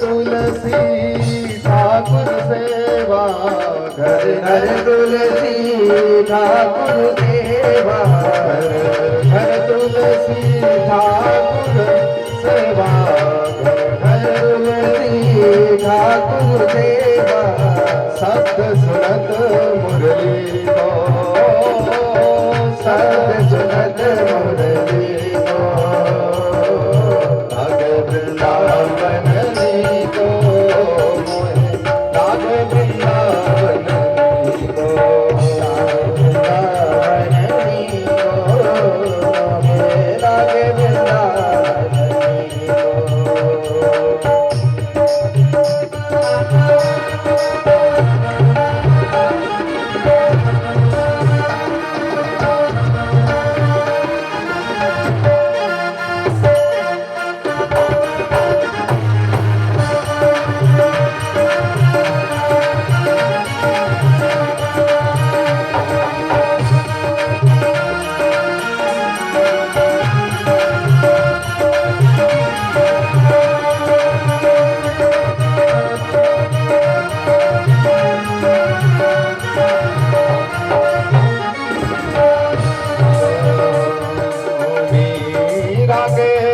तुलसी ठाकुर सेवा, घर घर तुलसी ठाकुर सेवा, घर तुलसी ठाकुर सेवा, घर तुलसी ठाकुर सेवा, शब्द सुनत मुरली को, शब्द सुनत मुरली को, लाग वृंदावन को, लाग वृंदावन को, लाग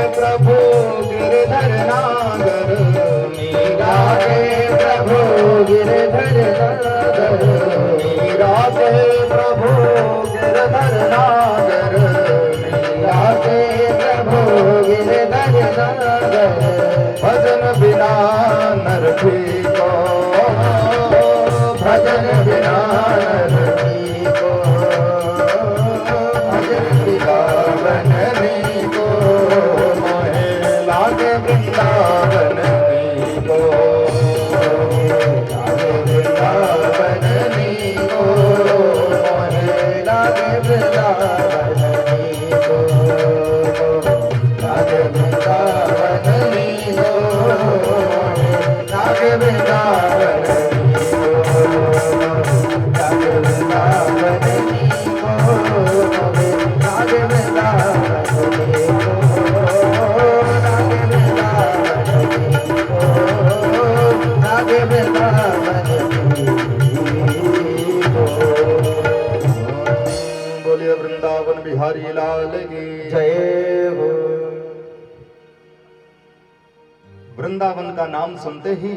प्रभु गिरधर नागर, मीरा के प्रभु गिरधर नागर, मीरा के प्रभु गिरधर नागर, मीरा के प्रभु गिरधर नागर, भजन बिना नर को, भजन बिना नर को, भजन बिना को, लागे वृंदावन को, लागे वृंदावन को, लागे वृंदावन को, लागे वृंदावन को, लागे वृंदावन को, लागे वृंदावन को, लागे बोलिए वृंदावन बिहारी लाल की जय हो। वृंदावन का नाम सुनते ही,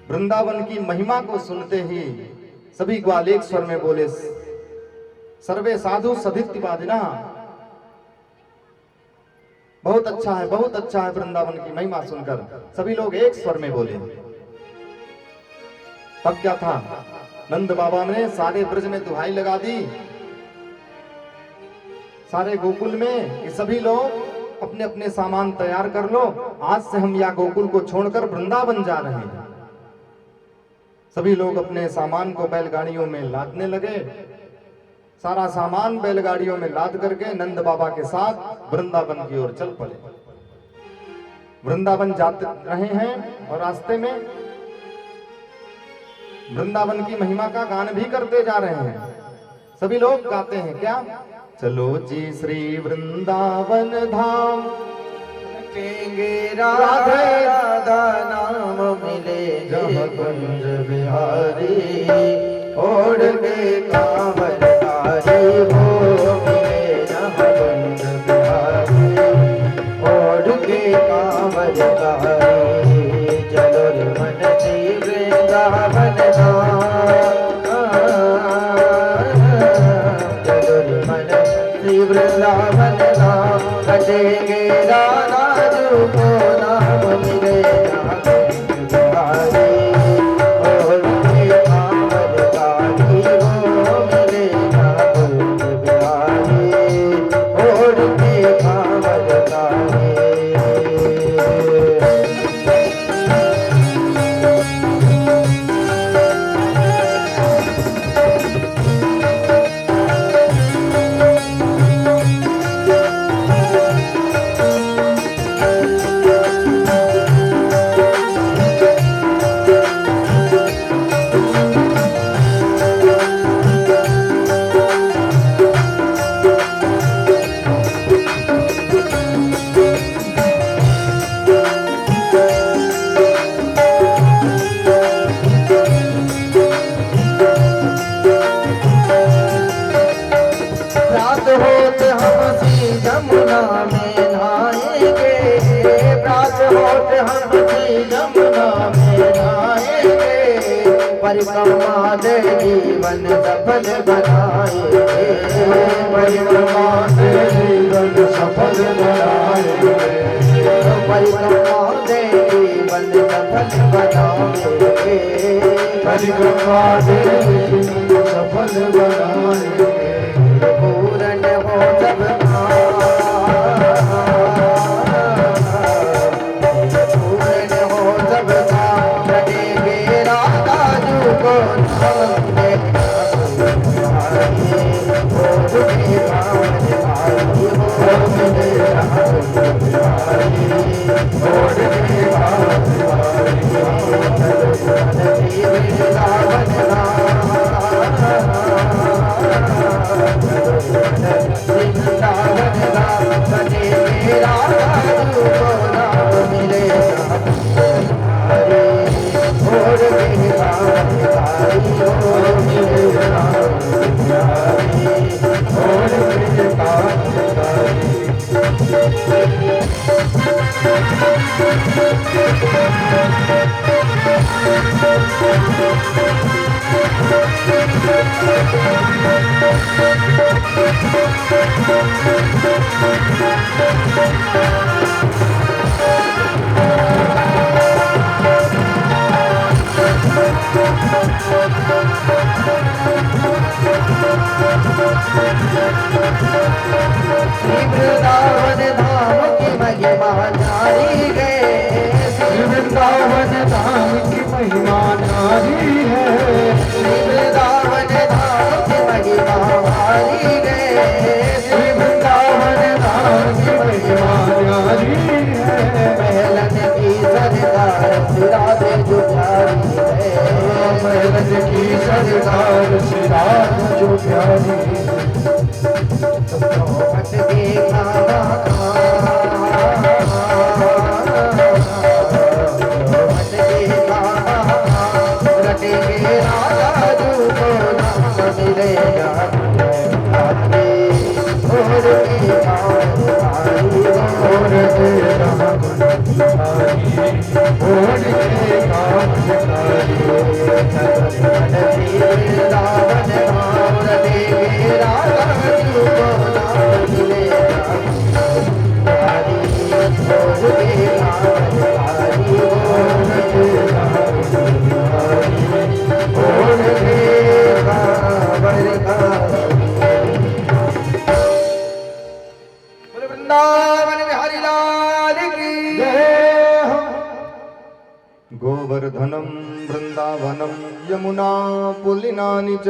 वृंदावन की महिमा को सुनते ही सभी ग्वाल एक स्वर में बोले, सर्वे साधु सदित्तिवादिना। बहुत अच्छा है, बहुत अच्छा है। वृंदावन की महिमा सुनकर सभी लोग एक स्वर में बोले। तब क्या था, नंद बाबा ने सारे ब्रज में दुहाई लगा दी, सारे गोकुल में, कि सभी लोग अपने अपने सामान तैयार कर लो, आज से हम या गोकुल को छोड़कर वृंदावन जा रहे हैं। सभी लोग अपने सामान को बैलगाड़ियों में लादने लगे। सारा सामान बैलगाड़ियों में लाद करके नंद बाबा के साथ वृंदावन की ओर चल पड़े। वृंदावन जाते रहे हैं और रास्ते में वृंदावन की महिमा का गान भी करते जा रहे हैं। सभी लोग गाते हैं क्या, चलो जी श्री वृंदावन धाम, टेंगे राधे राधा नाम मिले, जहाँ कुंज बिहारी ओढ़ के कांवरधारी हो मिले, जहाँ कुंज बिहारी ओढ़ के कांवरधारी। चलो रे मन श्री वृंदावन धाम, चलो रे मन श्री वृंदावन धाम, कटेंगे राधा जो को नाम मिले, जहाँ कुंज बिहारी ओढ़ के कांवरधारी हो मिले, जहाँ कुंज बिहारी ओढ़ के कांवरधारी। सफल बनाएंगे, परिक्रमा से जीवन सफल बनाएंगे, परिक्रमा से जीवन सफल बनाएंगे, परिक्रमा से जीवन सफल बनाएंगे। पूर्ण हो सबका, पूर्ण हो सबका, रटेंगे राधा जू को नाम देना वृंदावन धाम की महिमा जारी है, वृंदावन धाम की महिमा नारी है, वृंदावन धाम की महिमा जारी है, वृंदावन धाम की महिमा नारी है। महलन की सरकार सिराजे जो प्यारी है, महलन की सरकार सिराज जो प्यारी है। चौखट देखा रटेंगे राधा जू को नाम मिलेगा, और के काम भारी, और तेरा भारी, और के काम भिखारी। वृंदावन धाम रटेंगे राधा जू को नाम मिलेगा, भारी, और के काम भारी, और तेरा भारी, और तेरा वृंदावन बिहारी लाल की जय हो। गोवर्धनम वृंदावनम यमुना पुलिनानि च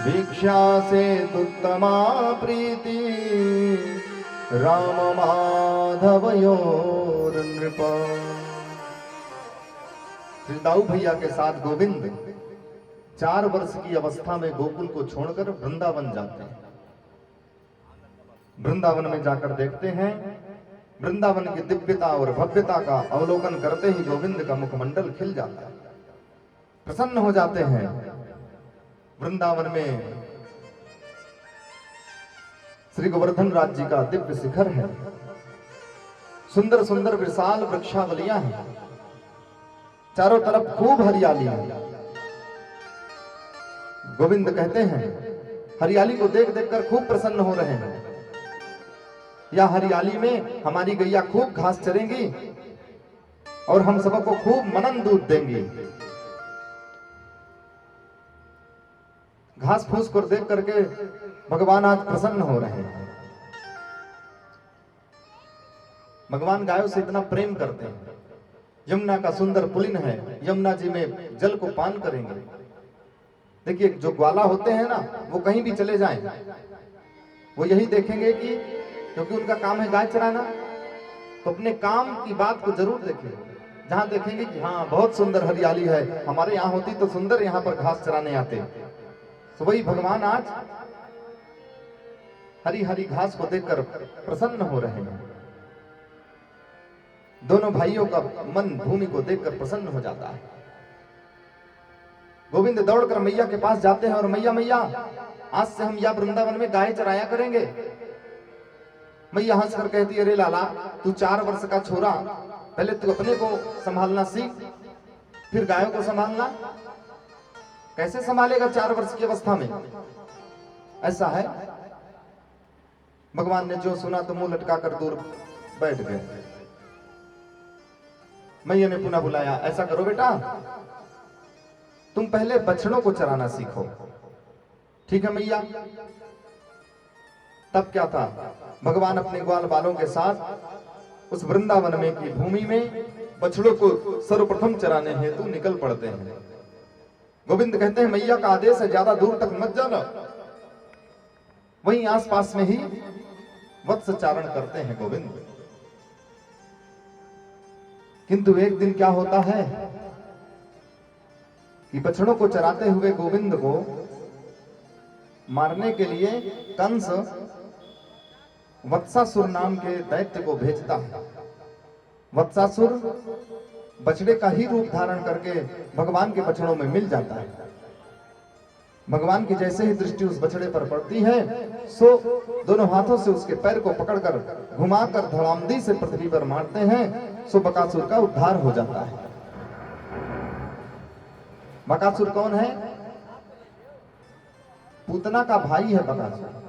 भिक्षा से उत्तमा प्रीति राम माधवयोर नृप। श्री दाऊ भैया के साथ गोविंद 4 वर्ष की अवस्था में गोकुल को छोड़कर वृंदावन जाते हैं। वृंदावन में जाकर देखते हैं, वृंदावन की दिव्यता और भव्यता का अवलोकन करते ही गोविंद का मुखमंडल खिल जाता है, प्रसन्न हो जाते हैं। वृंदावन में श्री गोवर्धन राज जी का दिव्य शिखर है, सुंदर सुंदर विशाल वृक्षावलियां हैं, चारों तरफ खूब हरियाली है। गोविंद कहते हैं हरियाली को देख देख कर खूब प्रसन्न हो रहे हैं। या हरियाली में हमारी गैया खूब घास चरेंगी और हम सबको खूब मनन दूध देंगी। घास फूस को देख करके भगवान आज प्रसन्न हो रहे हैं। भगवान गायों से इतना प्रेम करते हैं। यमुना का सुंदर पुलिन है, यमुना जी में जल को पान करेंगे। देखिए जो ग्वाला होते हैं ना, वो कहीं भी चले जाएं, वो यही देखेंगे कि क्योंकि उनका काम है गाय चराना, तो अपने काम की बात को जरूर देखेंगे। जहां देखेंगे कि हाँ बहुत सुंदर हरियाली है, हमारे यहाँ होती तो सुंदर यहाँ पर घास चराने आते। तो वही भगवान आज हरी हरी घास को देखकर प्रसन्न हो रहे हैं। दोनों भाइयों का मन भूमि को देखकर प्रसन्न हो जाता है। गोविंद दौड़कर मैया के पास जाते हैं और मैया मैया आज से हम या वृंदावन में गाय चराया करेंगे। मैया हंसकर कहती है, अरे लाला तू 4 वर्ष का छोरा, पहले तू अपने को संभालना सीख, फिर गायों को संभालना। कैसे संभालेगा 4 वर्ष की अवस्था में? ऐसा है। भगवान ने जो सुना तो मुंह लटका कर दूर बैठ गए। मैया ने पुनः बुलाया, ऐसा करो बेटा, तुम पहले बछड़ों को चराना सीखो। ठीक है मैया। तब क्या था, भगवान अपने ग्वाल बालों के साथ उस वृंदावन में की भूमि में बछड़ों को सर्वप्रथम चराने हेतु निकल पड़ते हैं। गोविंद कहते हैं मैया का आदेश है, ज्यादा दूर तक मत जाना, वहीं आसपास में ही वत्स चारण करते हैं गोविंद। किंतु एक दिन क्या होता है कि बछड़ों को चराते हुए गोविंद को मारने के लिए कंस वत्सासुर नाम के दैत्य को भेजता है। वत्सासुर बछड़े का ही रूप धारण करके भगवान के बछड़ों में मिल जाता है। भगवान की जैसे ही दृष्टि उस बछड़े पर पड़ती है, सो दोनों हाथों से उसके पैर को पकड़कर घुमाकर धड़ामदी से पृथ्वी पर मारते हैं, सो बकासुर का उद्धार हो जाता है। बकासुर कौन है? पूतना का भाई है बकासुर,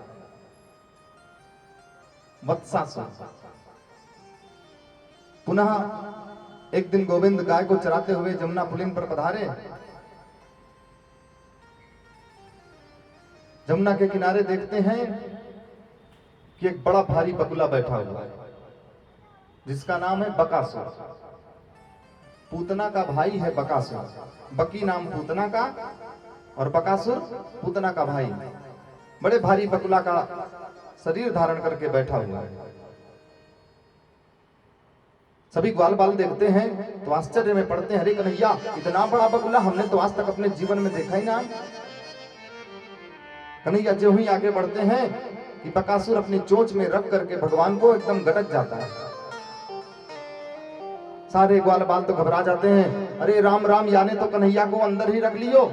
वत्सासुर। पुनः एक दिन गोविंद गाय को चराते हुए जमुना पुलिन पर पधारे। जमुना के किनारे देखते हैं कि एक बड़ा भारी बगुला बैठा हुआ है, जिसका नाम है बकासुर। पूतना का भाई है बकासुर। बकी नाम पूतना का और बकासुर पूतना का भाई। बड़े भारी बगुला का शरीर धारण करके बैठा हुआ है। सभी ग्वाल बाल देखते हैं तो आश्चर्य में पड़ते हैं, अरे कन्हैया, इतना बड़ा बगुला हमने तो आज तक अपने जीवन में देखा ही ना। कन्हैया जो ही आगे बढ़ते हैं कि बकासुर अपनी चोंच में रख करके भगवान को एकदम गटक जाता है। सारे ग्वाल बाल तो घबरा जाते हैं, अरे राम राम, याने तो कन्हैया को अंदर ही रख लियो,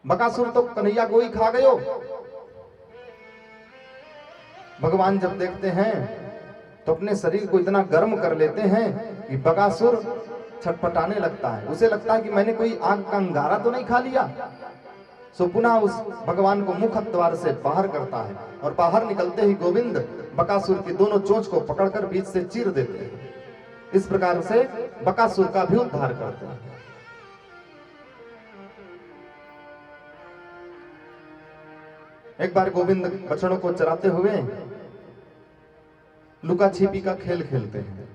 बकासुर तो कन्हैया को ही खा गयो। भगवान जब देखते हैं तो अपने शरीर को इतना गर्म कर लेते हैं कि बकासुर छटपटाने लगता है। उसे लगता है कि मैंने कोई आग का अंगारा तो नहीं खा लिया। सो पुनः उस भगवान को मुख द्वार से बाहर करता है और बाहर निकलते ही गोविंद बकासुर की दोनों चोंच को पकड़कर बीच से चीर देते हैं। इस प्रकार से बकासुर का भी उद्धार करते हैं। एक बार गोविंद बछड़ों को चराते हुए लुका छिपी का खेल खेलते हैं,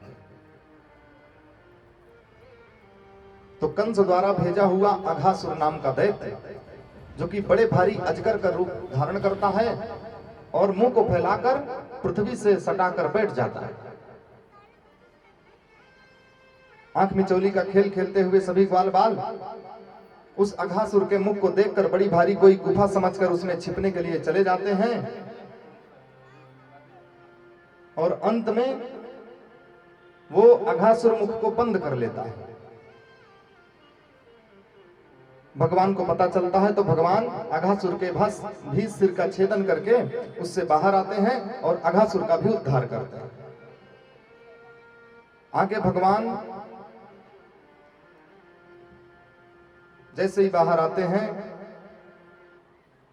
तो कंस द्वारा भेजा हुआ अघासुर नाम का दैत्य, जो कि बड़े भारी अजगर का रूप धारण करता है और मुंह को फैलाकर पृथ्वी से सटाकर बैठ जाता है। आंख मिचौली का खेल खेलते हुए सभी ग्वाल बाल उस अघासुर के मुख को देखकर बड़ी भारी कोई गुफा समझकर उसमें छिपने के लिए चले जाते हैं और अंत में वो अघासुर मुख को बंद कर लेता है। भगवान को पता चलता है तो भगवान अघासुर के भी सिर का छेदन करके उससे बाहर आते हैं और अघासुर का भी उद्धार करते हैं। आगे भगवान जैसे ही बाहर आते हैं,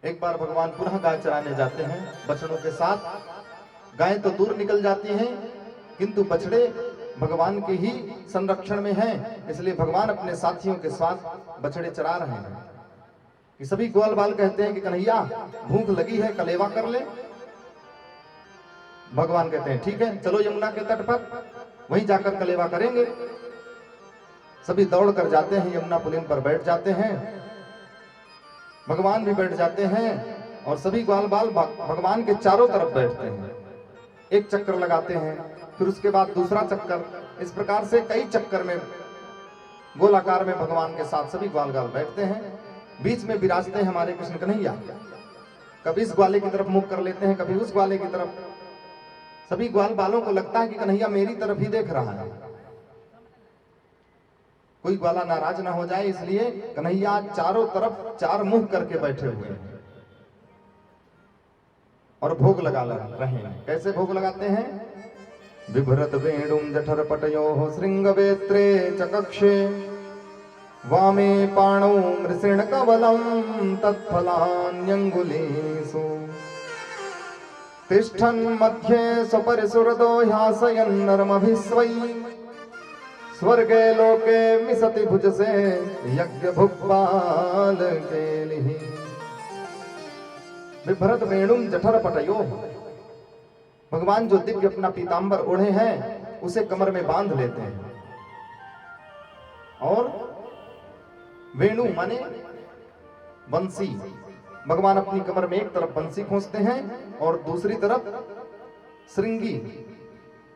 एक बार भगवान पुनः गाय चराने जाते हैं बछड़ों के साथ। गायें तो दूर निकल जाती हैं, किंतु बछड़े भगवान के ही संरक्षण में हैं, इसलिए भगवान अपने साथियों के साथ बछड़े चरा रहे हैं। कि सभी ग्वाल बाल कहते हैं कि कन्हैया, भूख लगी है, कलेवा कर ले। भगवान कहते हैं ठीक है, चलो यमुना के तट पर, वहीं जाकर कलेवा करेंगे। सभी दौड़ कर जाते हैं, यमुना पुलिन पर बैठ जाते हैं। भगवान भी बैठ जाते हैं और सभी ग्वाल बाल भगवान के चारों तरफ बैठते हैं। एक चक्कर लगाते हैं, फिर उसके बाद दूसरा चक्कर, इस प्रकार से कई चक्कर में गोलाकार में भगवान के साथ सभी ग्वाल बाल बैठते हैं। बीच में विराजते हैं हमारे कृष्ण कन्हैया। कभी इस ग्वाले की तरफ मुख कर लेते हैं, कभी उस ग्वाले की तरफ। सभी ग्वाल बालों को लगता है कि कन्हैया मेरी तरफ ही देख रहा है, कोई ग्वाला नाराज ना हो जाए, इसलिए कन्हैया चारों तरफ चार मुंह करके बैठे हुए हैं और भोग लगा रहे हैं। कैसे भोग लगाते हैं? बिभ्रत वेणुम जठर पटयो श्रृंग वेत्रे चकक्षे वामे पाणौ मृषिण कवलं तत्फलान्यङ्गुलीषु तिष्ठन् मध्ये स्वपरिसुरदो ह्यासयन् नरमभिस्वै स्वर्गे लोके मिसति भुजसे यज्ञ भुक्पाल केलिः विभरत वेणुम जठर पटयो। भगवान जो दिव्य अपना पीतांबर ओढ़े हैं उसे कमर में बांध लेते हैं और वेणु माने बंसी। भगवान अपनी कमर में एक तरफ बंसी खोसते हैं और दूसरी तरफ श्रृंगी,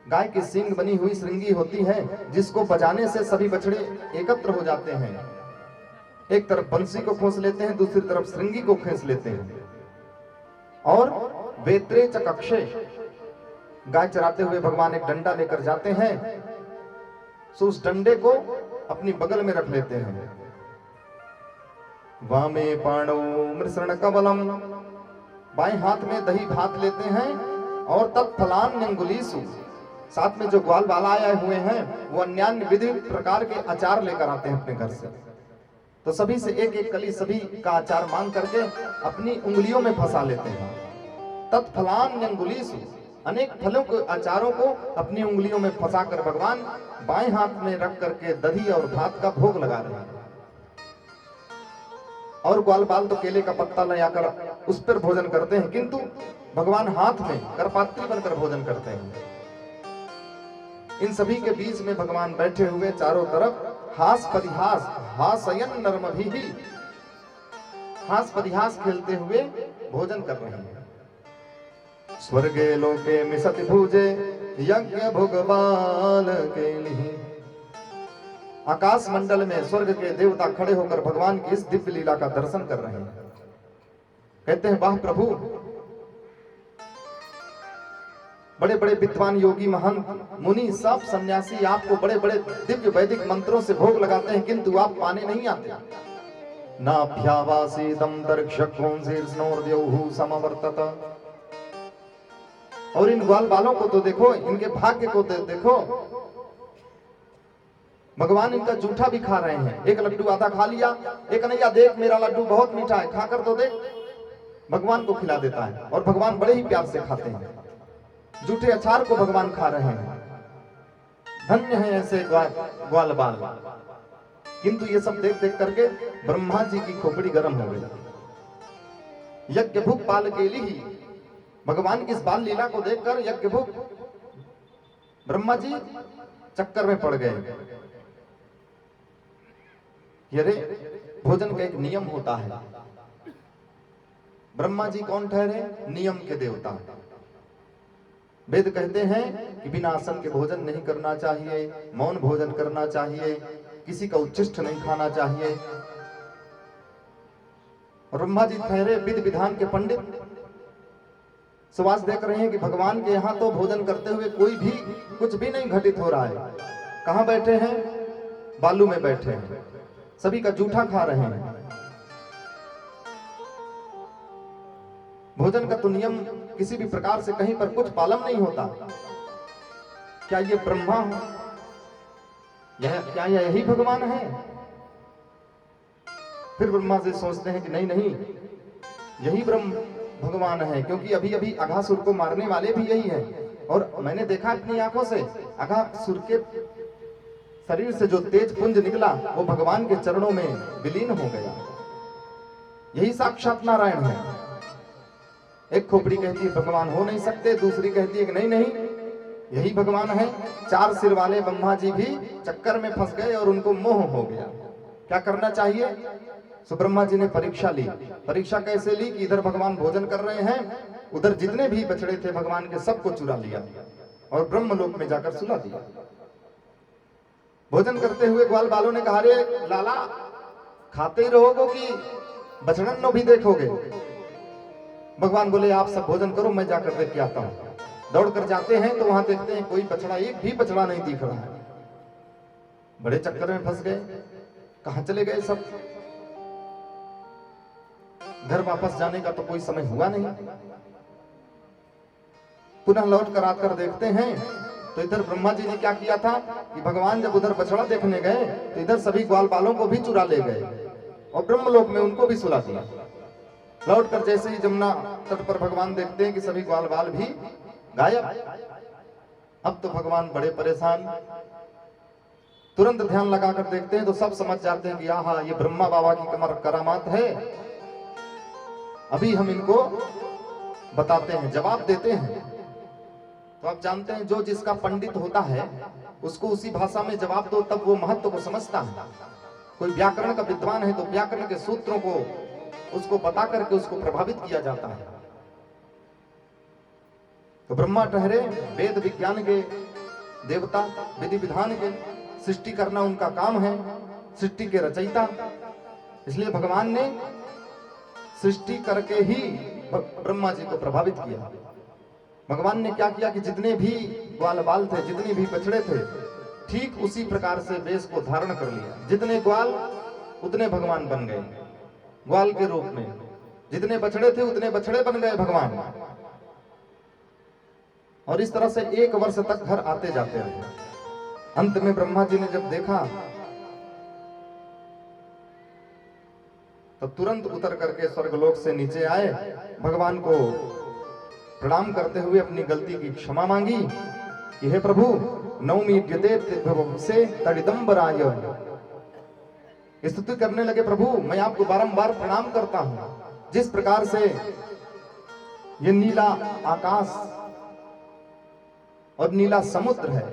गाय की सींग बनी हुई श्रृंगी होती है जिसको बजाने से सभी बछड़े एकत्र हो जाते हैं। एक तरफ बंसी को खोस लेते हैं, दूसरी तरफ श्रृंगी को खींच लेते हैं और वेत्रे च कक्षे, गाय चराते हुए भगवान एक डंडा लेकर जाते हैं, सो उस डंडे को अपनी बगल में रख लेते हैं। वामे पाणौ मृषण कवलम, बाएं हाथ में दही भात लेते हैं और तत्फलान्यंगुलीषु, साथ में जो ग्वाल बाला आए हुए हैं वो अन्यान्य विधि प्रकार के अचार लेकर आते हैं अपने घर से। तो सभी से एक एक कली सभी का अचार मांग करके अपनी उंगलियों में फंसा लेते हैं। तत्फलान्यंगुलीषु, अनेक फलों के अचारों को अपनी उंगलियों में फंसाकर भगवान बाएं हाथ में रख करके दही और भात का भोग लगा रहे हैं। और ग्वाल बाल तो केले का पत्ता ले आकर उस पर भोजन करते हैं, किंतु भगवान हाथ में करपात्री बनकर भोजन करते हैं। इन सभी के बीच में भगवान बैठे हुए चारों तरफ हास परिहास हासयन नरमभिः, हास परिहास खेलते हुए भोजन कर रहे हैं। स्वर्गे लोके मिसति भुजे यज्ञ भुगबाल केलिः, आकाश मंडल में स्वर्ग के देवता खड़े होकर भगवान की इस दिव्य लीला का दर्शन कर रहे हैं। कहते हैं वाह प्रभु, बड़े बड़े विद्वान योगी महंत मुनि सब सन्यासी आपको बड़े बड़े दिव्य वैदिक मंत्रों से भोग लगाते हैं, किंतु आप पाने नहीं आते। नाभ्यावासीदं दर्शकोंशीर्ष्णोर्द्यौः समवर्तत। और इन ग्वाल बालों को तो देखो, इनके भाग्य को तो देखो, भगवान इनका जूठा भी खा रहे हैं। एक लड्डू आधा खा लिया, एक कन्हैया देख मेरा लड्डू बहुत मीठा है, खाकर तो देख, भगवान को खिला देता है और भगवान बड़े ही प्यार से खाते हैं। जूठे अचार को भगवान खा रहे हैं। धन्य है ऐसे ग्वाल बाल। किंतु ये सब देख देख करके ब्रह्मा जी की खोपड़ी गर्म हो गई। यज्ञ भुक बाल केलिः, भगवान की इस बाल लीला को देखकर यज्ञ भुक ब्रह्मा जी चक्कर में पड़ गए। अरे भोजन का एक नियम होता है। ब्रह्मा जी कौन ठहरे? नियम के देवता। वेद कहते हैं कि बिना आसन के भोजन नहीं करना चाहिए, मौन भोजन करना चाहिए, किसी का उच्छिष्ट नहीं खाना चाहिए। ब्रह्मा जी ठहरे विध विधान के पंडित, सुवास देख रहे हैं कि भगवान के यहाँ तो भोजन करते हुए कोई भी कुछ भी नहीं घटित हो रहा है। कहाँ बैठे हैं? बालू में बैठे हैं, सभी का जूठा खा रहे हैं। भोजन का तो नियम किसी भी प्रकार से कहीं पर कुछ पालन नहीं होता। क्या ये ब्रह्मा हो? क्या यही भगवान है? फिर ब्रह्मा जी सोचते हैं कि नहीं नहीं, यही ब्रह्म भगवान है, क्योंकि अभी अभी अघासुर को मारने वाले भी यही हैं। और मैंने देखा अपनी आंखों से अघासुर के शरीर से जो तेज पुंज निकला वो भगवान के चरणों में विलीन हो गया। यही साक्षात नारायण है। एक खोपड़ी कहती है भगवान हो नहीं सकते, दूसरी कहती है कि नहीं नहीं यही भगवान है। चार सिर वाले ब्रह्मा जी भी चक्कर में फंस गए और उनको मोह हो गया। क्या करना चाहिए? सो ब्रह्मा जी ने परीक्षा ली। परीक्षा कैसे ली? कि इधर भगवान भोजन कर रहे हैं, उधर जितने भी बछड़े थे भगवान के सबको चुरा लिया और ब्रह्मलोक में जाकर सुला दिया। भोजन करते हुए ग्वाल बालों ने कहा, रे लाला खाते ही रहोगे कि बछड़न भी देखोगे? भगवान बोले आप सब भोजन करो, मैं जाकर देख के आता हूं। दौड़ कर जाते हैं तो वहां देखते हैं कोई बछड़ा, एक भी बछड़ा नहीं दिख रहा है। बड़े चक्कर में फंस गए, कहां चले गए सब? घर वापस जाने का तो कोई समय हुआ नहीं। पुनः लौट कर आकर देखते हैं तो तो इधर ब्रह्मा जी ने क्या किया था कि भगवान जब उधर बछड़ा देखने गए तो इधर सभी ग्वाल बालों को भी चुरा ले गए और ब्रह्मलोक में उनको भी सुला दिया। लौट कर जैसे ही जमुना तट पर भगवान देखते हैं कि सभी ग्वाल बाल भी गायब। अब तो भगवान बड़े परेशान, तुरंत ध्यान लगाकर देखते हैं तो सब समझ जाते हैं कि आहा ये ब्रह्मा बाबा की कमर करामात है। अभी हम इनको बताते हैं, जवाब देते हैं। तो आप जानते हैं जो जिसका पंडित होता है उसको उसी भाषा में जवाब दो तब वो महत्व को समझता है। कोई व्याकरण का विद्वान है तो व्याकरण के सूत्रों को उसको बता करके उसको प्रभावित किया जाता है। तो ब्रह्मा ठहरे वेद विज्ञान के देवता, विधि विधान के, सृष्टि करना उनका काम है, सृष्टि के रचयिता। इसलिए भगवान ने सृष्टि करके ही ब्रह्मा जी को प्रभावित किया। भगवान ने क्या किया कि जितने भी ग्वाल बाल थे, जितने भी बछड़े थे, ठीक उसी प्रकार से वेश को धारण कर लिया। जितने ग्वाल उतने भगवान बन गए ग्वाल के रूप में, जितने बछड़े थे उतने बछड़े बन गए भगवान। और इस तरह से 1 वर्ष तक घर आते जाते रहे। अंत में ब्रह्मा जी ने जब देखा तो तुरंत उतर करके स्वर्गलोक से नीचे आए, भगवान को प्रणाम करते हुए अपनी गलती की क्षमा मांगी कि हे प्रभु नवमी से तड़िदंबराय। स्तुति करने लगे, प्रभु मैं आपको बारंबार प्रणाम करता हूं। जिस प्रकार से ये नीला आकाश और नीला समुद्र है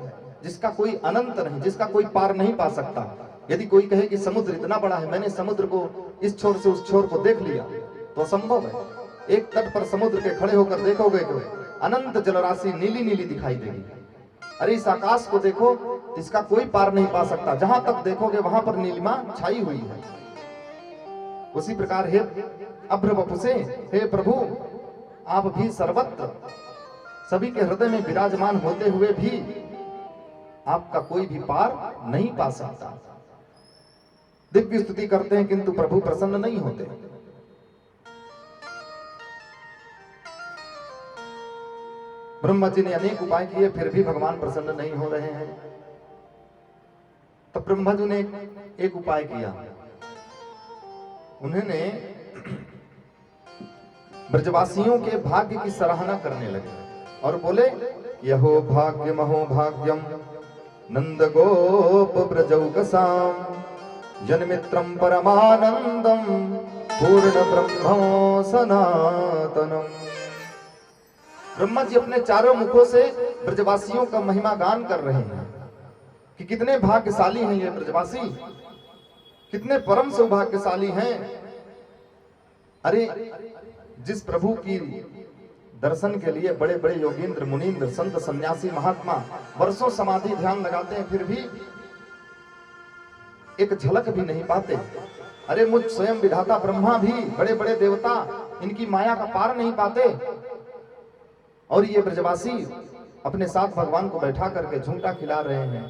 जिसका कोई अनंत नहीं, जिसका कोई पार नहीं पा सकता। यदि कोई कहे कि समुद्र इतना बड़ा है, मैंने समुद्र को इस छोर से उस छोर को देख लिया, तो असंभव है। एक तट पर समुद्र के खड़े होकर देखोगे तो अनंत जलराशि नीली नीली दिखाई देगी। अरे इस आकाश को देखो, इसका कोई पार नहीं पा सकता, जहां तक देखोगे वहां पर नीलिमा छाई हुई है। उसी प्रकार हे अभ्रवपुषे, हे प्रभु आप भी सर्वत्र सभी के हृदय में विराजमान होते हुए भी आपका कोई भी पार नहीं पा सकता। दिव्य स्तुति करते हैं किंतु प्रभु प्रसन्न नहीं होते। ब्रह्मा जी ने अनेक उपाय किए फिर भी भगवान प्रसन्न नहीं हो रहे हैं। तब ब्रह्मा जी ने एक उपाय किया। उन्होंने ब्रजवासियों के भाग्य की सराहना करने लगे और बोले यहो भाग्यम अहो भाग्यम नंद गोप ब्रजौकसाम जन्मित्रम परमानंदम पूर्ण ब्रह्मो सनातनम। ब्रह्मा जी अपने चारों मुखों से ब्रजवासियों का महिमा गान कर रहे हैं कि कितने भाग्यशाली हैं ये ब्रजवासी, कितने परम सौभाग्यशाली हैं। अरे जिस प्रभु की दर्शन के लिए बड़े बड़े योगींद्र मुनींद्र संत सन्यासी महात्मा वर्षों समाधि ध्यान लगाते हैं फिर भी एक झलक भी नहीं पाते। अरे मुझ स्वयं विधाता ब्रह्मा भी, बड़े बड़े देवता इनकी माया का पार नहीं पाते। और ये ब्रजवासी अपने साथ भगवान को बैठा करके झूठा खिला रहे हैं,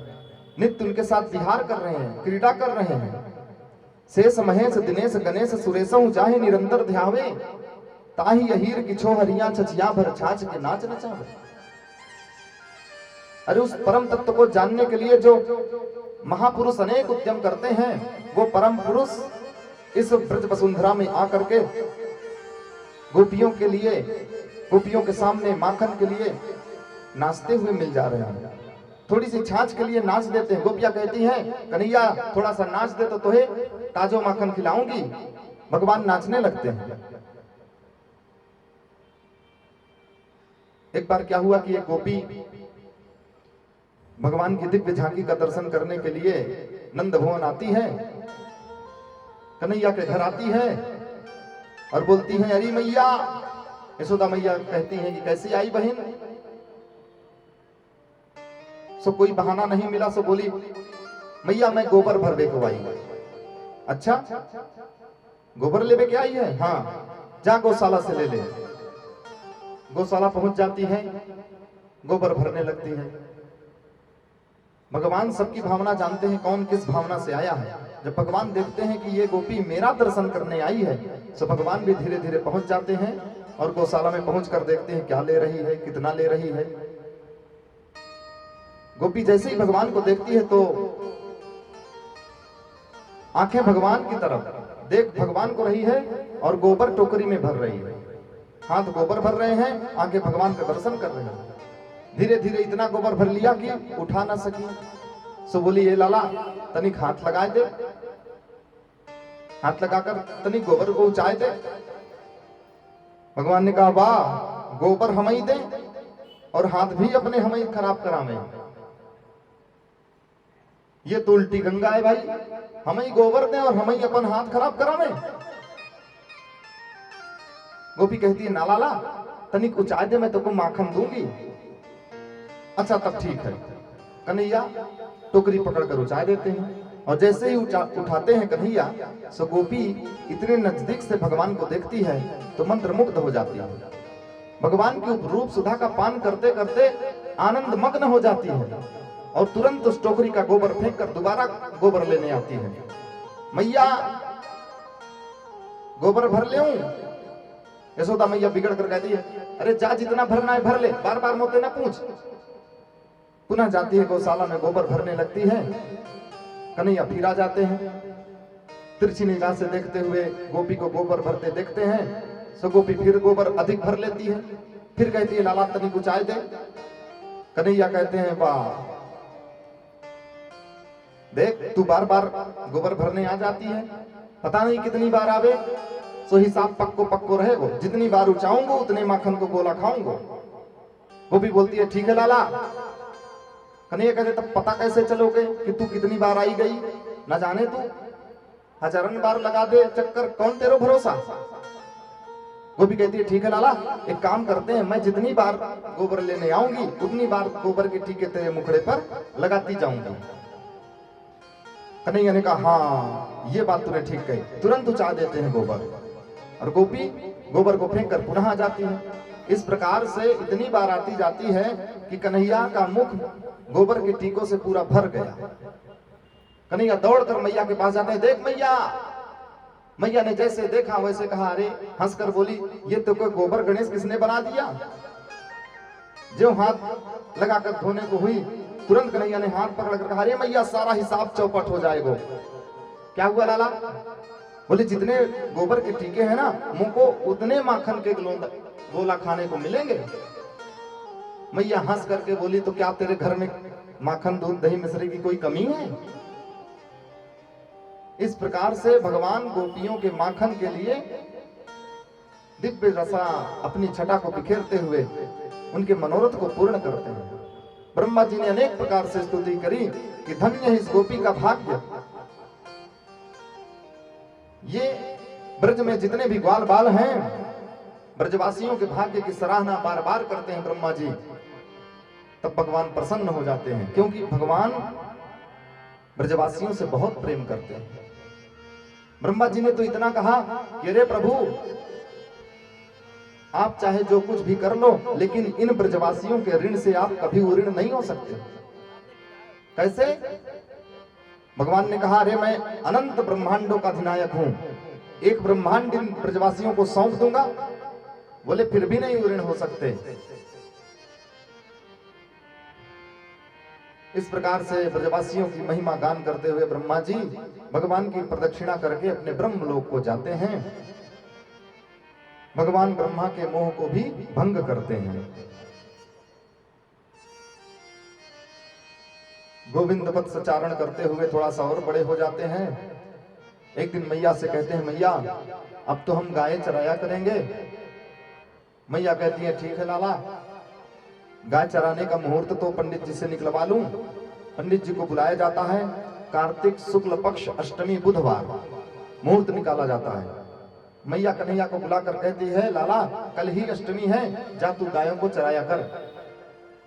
नित्य उनके साथ विहार कर रहे हैं, क्रीड़ा कर रहे हैं। शेष महेश दिनेश गणेश सुरेशों चाहे निरंतर ध्यावे ताही अहीर किछो हरिया छचिया भर छाछ के नाच नचावे। अरे उस परम तत्व को जानने के लिए जो महापुरुष अनेक उद्यम करते हैं, वो परम पुरुष इस ब्रज वसुंधरा में आकर के गोपियों के लिए, गोपियों के सामने माखन के लिए नाचते हुए मिल जा रहे हैं। थोड़ी सी छाछ के लिए नाच देते हैं। गोपियां कहती हैं कन्हैया थोड़ा सा नाच दे तो तुहे ताजो माखन खिलाऊंगी। भगवान नाचने लगते हैं। एक बार क्या हुआ कि एक गोपी भगवान की दिव्य झांकी का दर्शन करने के लिए नंद भवन आती है, कन्हैया के घर आती है और बोलती है अरे मैया। यशोदा मैया कहती हैं कि कैसी आई बहन। सो कोई बहाना नहीं मिला, सो बोली मैया मैं गोबर भरवे को आई। अच्छा गोबर लेवे के आई है? हाँ जा गौशाला से ले ले। गौशाला पहुंच जाती है, गोबर भरने लगती है। भगवान सबकी भावना जानते हैं, कौन किस भावना से आया है। जब भगवान देखते हैं कि ये गोपी मेरा दर्शन करने आई है, तो भगवान भी धीरे धीरे पहुंच जाते हैं और गौशाला में पहुंचकर देखते हैं क्या ले रही है, कितना ले रही है। गोपी जैसे ही भगवान को देखती है तो आंखें भगवान की तरफ देख भगवान को रही है और गोबर टोकरी में भर रही है। हाथ गोबर भर रहे हैं, आंखें भगवान का दर्शन कर रहे हैं। धीरे धीरे इतना गोबर भर लिया कि उठा ना सकी। सो बोली, ये लाला तनिक हाथ लगाए दे। हाथ लगाकर तनिक गोबर को उचाए दे। भगवान ने कहा, वाह, गोबर हम ही दे और हाथ भी अपने हम ही खराब करावे। ये तो उल्टी गंगा है भाई, हम ही गोबर दें और हम ही अपन हाथ खराब करावे। गोपी कहती है, ना लाला तनिक उचाए दे, मैं तुमको माखन दूंगी। अच्छा तब ठीक है। कन्हैया टोकरी पकड़कर उचाए देते हैं और जैसे ही उठाते हैं कन्हैया, सो गोपी इतने नजदीक से भगवान को देखती है तो मंत्रमुग्ध हो जाती है। भगवान की रूप सुधा का पान करते करते आनंद मग्न हो जाती है और तुरंत उस टोकरी का गोबर फेंक कर दोबारा गोबर लेने आती है। मैया गोबर भर ले। यशोदा मैया बिगड़ कर कहती है, अरे जा, जितना भरना है भर ले, बार बार मोते ना पूछ। पुनः जाती है गौशाला में, गोबर भरने लगती है। कन्हैया फिर आ जाते हैं। तिरछी निगाह से देखते हुए गोपी को गोबर भरते देखते हैं। सो गोपी फिर गोबर अधिक भर लेती है। फिर कहती है, लाला तनिक उचाए दे। कन्हैया कहते हैं, वाह, देख तू बार बार गोबर भरने आ जाती है, पता नहीं कितनी बार आवे, सो हिसाब पक्को पक्को रहेगो। जितनी बार उचाऊंगा उतने माखन को गोला खाऊंगा। गोपी बोलती है, ठीक है लाला। कन्हैया कहते, तब पता कैसे चलोगे कि तू कितनी बार आई गई? न जाने तू हजारन बार लगा दे चक्कर, कौन तेरो भरोसा। गोपी कहती है, ठीक है लाला, एक काम करते हैं, मैं जितनी बार गोबर लेने आऊंगी उतनी बार गोबर के टीके तेरे मुखड़े पर लगाती जाऊंगी। कन्हैया ने कहा, हाँ ये बात तूने ठीक कही। तुरंत उचा देते हैं गोबर और गोपी गोबर को फेंक कर पुनः आ जाती है। इस प्रकार से इतनी बार आती जाती है कि कन्हैया का मुख गोबर के टीकों से पूरा भर गया। कन्हैया दौड़कर मैया के पास जाते हैं, देख मैया। मैया ने जैसे देखा वैसे कहा, अरे हंसकर बोली, ये तो कोई गोबर गणेश किसने बना दिया। जो हाथ लगाकर धोने को हुई, तुरंत कन्हैया ने हाथ पकड़कर कहा, अरे मैया सारा हिसाब चौपट हो जाएगा। क्या हुआ लाला? बोले, जितने गोबर के टीके हैं ना, मुंह को उतने माखन के गोला खाने को मिलेंगे। मैया हंस करके बोली, तो क्या तेरे घर में माखन दूध दही मिश्री की कोई कमी है? इस प्रकार से भगवान गोपियों के माखन के लिए दिव्य रसा अपनी छटा को बिखेरते हुए उनके मनोरथ को पूर्ण करते हैं। ब्रह्मा जी ने अनेक प्रकार से स्तुति करी कि धन्य है इस गोपी का भाग्य। ये ब्रज में जितने भी ग्वाल बाल हैं, ब्रजवासियों के भाग्य की सराहना बार बार करते हैं ब्रह्मा जी। तब भगवान प्रसन्न हो जाते हैं, क्योंकि भगवान ब्रजवासियों से बहुत प्रेम करते हैं। ब्रह्मा जी ने तो इतना कहा कि अरे प्रभु, आप चाहे जो कुछ भी कर लो, लेकिन इन ब्रजवासियों के ऋण से आप कभी ऋण नहीं हो सकते। कैसे? भगवान ने कहा, अरे मैं अनंत ब्रह्मांडों का अधिनायक हूं, एक ब्रह्मांड इन ब्रजवासियों को सौंप दूंगा। बोले, फिर भी नहीं ऋण हो सकते। इस प्रकार से ब्रजवासियों की महिमा गान करते हुए ब्रह्मा जी भगवान की प्रदक्षिणा करके अपने ब्रह्मलोक को जाते हैं। भगवान ब्रह्मा के मोह को भी भंग करते हैं। गोविंद पद सचारण करते हुए थोड़ा सा और बड़े हो जाते हैं। एक दिन मैया से कहते हैं, मैया अब तो हम गाय चराया करेंगे। मैया कहती है, ठीक है लाला, गाय चराने का मुहूर्त तो पंडित जी से निकलवा लूं। पंडित जी को बुलाया जाता है। कार्तिक शुक्ल पक्ष अष्टमी बुधवार मुहूर्त निकाला जाता है। मैया कन्हैया को बुलाकर कहती है, लाला कल ही अष्टमी है, जा तू गायों को चराया कर।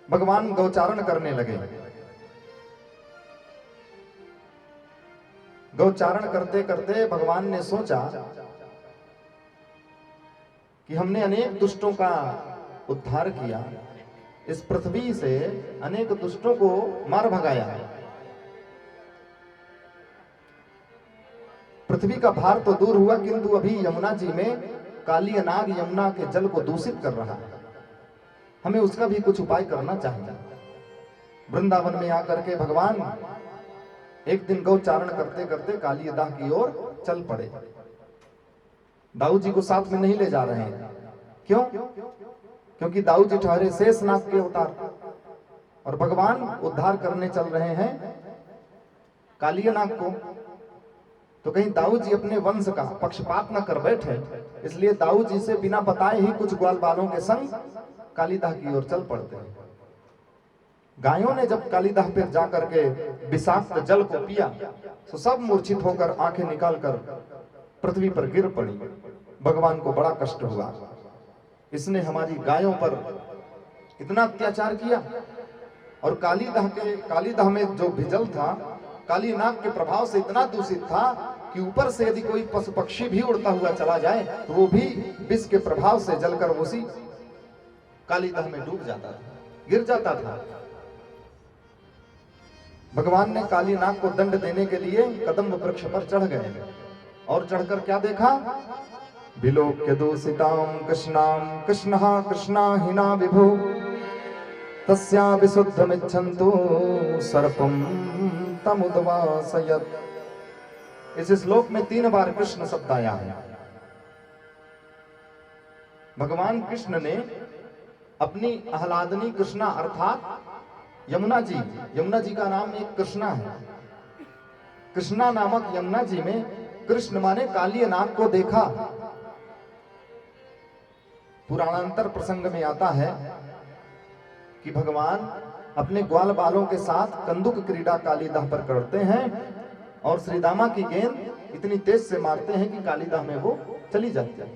भगवान गौचारण करने लगे। गौचारण करते करते भगवान ने सोचा कि हमने अनेक दुष्टों का उद्धार किया, इस पृथ्वी से अनेक दुष्टों को मार भगाया है। पृथ्वी का भार तो दूर हुआ, किंतु अभी यमुना जी में काली नाग यमुना के जल को दूषित कर रहा है। हमें उसका भी कुछ उपाय करना चाहिए। वृंदावन में आकर के भगवान एक दिन गौचारण करते करते कालिदाह की ओर चल पड़े। दाऊ जी को साथ में नहीं ले जा रहे हैं। क्यों? क्योंकि दाऊ जी ठहरे शेषनाग के अवतार और भगवान उद्धार करने चल रहे हैं कालियानाग को। तो कहीं दाऊ जी अपने वंश का पक्षपात न कर बैठे, इसलिए दाऊ जी से बिना बताए ही कुछ ग्वाल बालों के संग कालिदाह की ओर चल पड़ते हैं। गायों ने जब कालिदाह पर जाकर के विषाक्त जल को पिया तो सब मूर्छित होकर आंखें निकालकर पृथ्वी पर गिर पड़ी। भगवान को बड़ा कष्ट हुआ, इसने हमारी गायों पर इतना अत्याचार किया। और कालिदाह में जो भी जल था कालीनाग के प्रभाव से इतना दूषित था कि ऊपर से यदि कोई पशु पक्षी भी उड़ता हुआ चला जाए तो वो भी विष के प्रभाव से जलकर उसी कालिदाह में डूब जाता था, गिर जाता था। भगवान ने कालीनाग को दंड देने के लिए कदम्ब वृक्ष पर चढ़ गए और चढ़कर क्या देखा? विलोक्य दूषिताम कृष्णाम कृष्णः कृष्णाहिना विभु तस्या विशुद्धमिच्छन्तु सर्पम तमुद्वासयत्। इस श्लोक में 3 बार कृष्ण शब्द आया है। भगवान कृष्ण ने अपनी आह्लादनी कृष्णा अर्थात यमुना जी का नाम एक कृष्णा है। कृष्णा नामक यमुना जी में कृष्ण माने कालियानाग को देखा। पुराणांतर प्रसंग में आता है कि भगवान अपने ग्वाल बालों के साथ कंदुक क्रीड़ा कालिदाह पर करते हैं और श्रीदामा की गेंद इतनी तेज से मारते हैं कि कालिदाह में वो चली जाती है।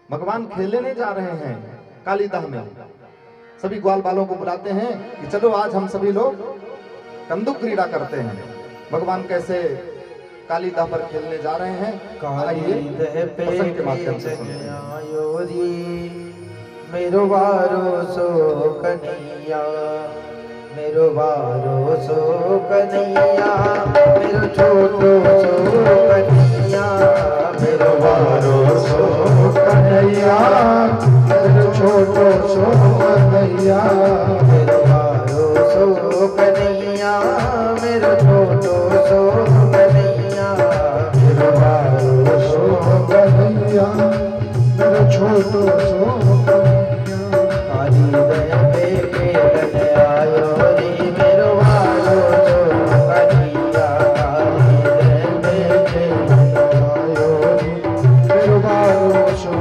भगवान खेलने जा रहे हैं कालिदाह में, सभी ग्वाल बालों को बुलाते हैं कि चलो आज हम सभी लोग कंदुक क्रीड़ा करते हैं। भगवान कैसे कालिदाह पर खेलने जा रहे हैं, आइए प्रसंग के माध्यम से सुनिए। मेरो वारो सो कन्हैया, मेरो वारो सो कन्हैया, मेरो छोटो सो कन्हैया, मेरो वारो सो कन्हैया, मेरो छोटो सो कन्हैया, मेरो वारो सो कन्हैया, मेरो छोटो सो कन्हैया, मेरो वारो सो कन्हैया, मेरो छोटो सो कन्हैया। हरि दया पे खेलन आयो रे मेरो वारो सो कन्हैया, हरि दया पे खेलन आयो रे मेरो वारो सो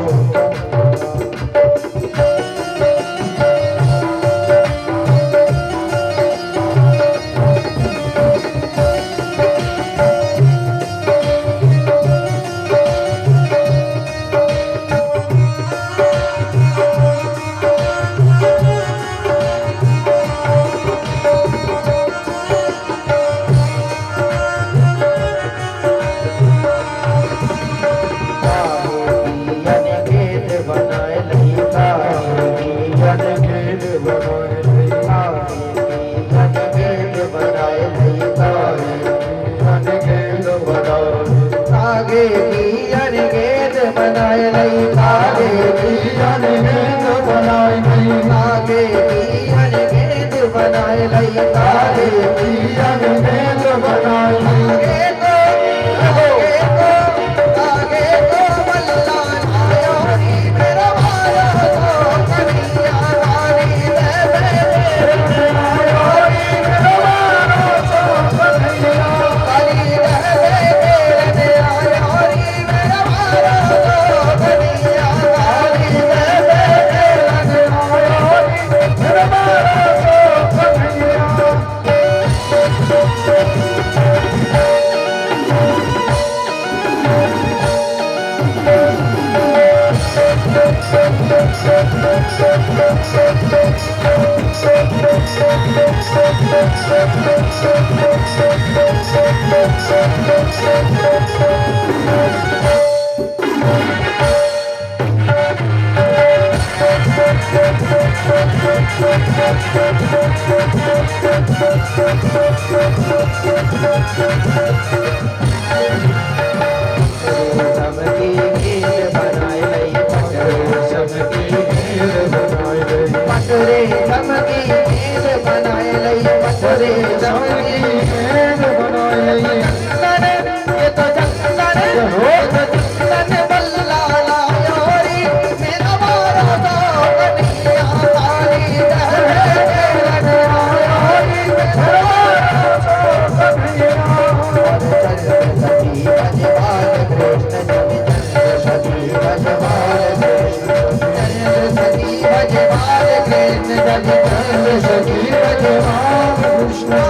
पटरे चमकी बनाए लई जय सखी रजवान कृष्ण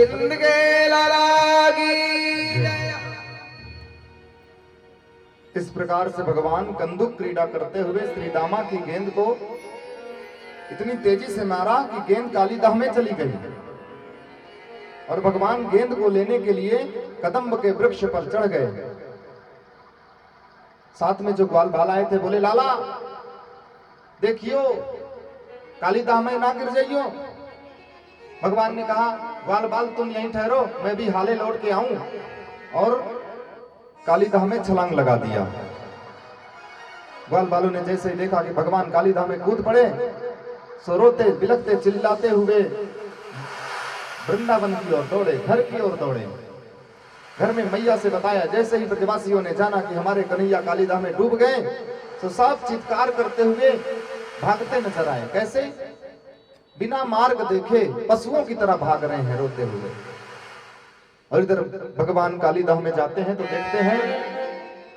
वृंद के लाला की जय। इस प्रकार से भगवान कंदुक क्रीड़ा करते हुए श्री दामा की गेंद को इतनी तेजी से मारा कि गेंद कालीदाह में चली गई और भगवान गेंद को लेने के लिए कदम्ब के वृक्ष पर चढ़ गए। साथ में जो ग्वाल बाल आए थे बोले लाला देखियो कालीदाह में ना गिर जाइयो। भगवान ने कहा ग्वाल बाल तुम यहीं ठहरो, मैं भी हाले लौट के आऊं, और कालीदाह में छलांग लगा दिया। ग्वाल बालों ने जैसे ही देखा कि भगवान कालीदाह में कूद पड़े, सो रोते बिलखते चिल्लाते हुए वृंदावन की ओर दौड़े, घर की ओर दौड़े। घर में मैया से बताया, जैसे ही ब्रजवासियों ने जाना कि हमारे कन्हैया कालीदाह में डूब गए, तो सब चित्कार करते हुए भागते नजर आए। कैसे? बिना मार्ग देखे पशुओं की तरह भाग रहे हैं रोते हुए। और इधर भगवान कालीदाह में जाते हैं तो देखते हैं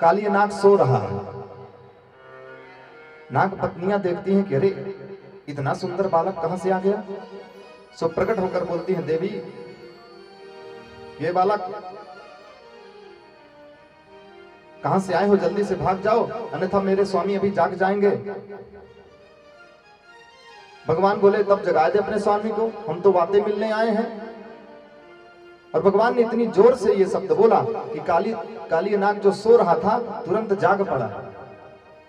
काली नाग सो रहा है। नाग पत्नियां देखती हैं कि अरे इतना सुंदर बालक कहां से आ गया। सो प्रकट होकर बोलती हैं, देवी ये बालक कहां से आए हो, जल्दी से भाग जाओ अन्यथा मेरे स्वामी अभी जाग जाएंगे। भगवान बोले तब जगा दे अपने स्वामी को, हम तो बातें मिलने आए हैं। और भगवान ने इतनी जोर से ये शब्द बोला कि काली नाग जो सो रहा था तुरंत जाग पड़ा।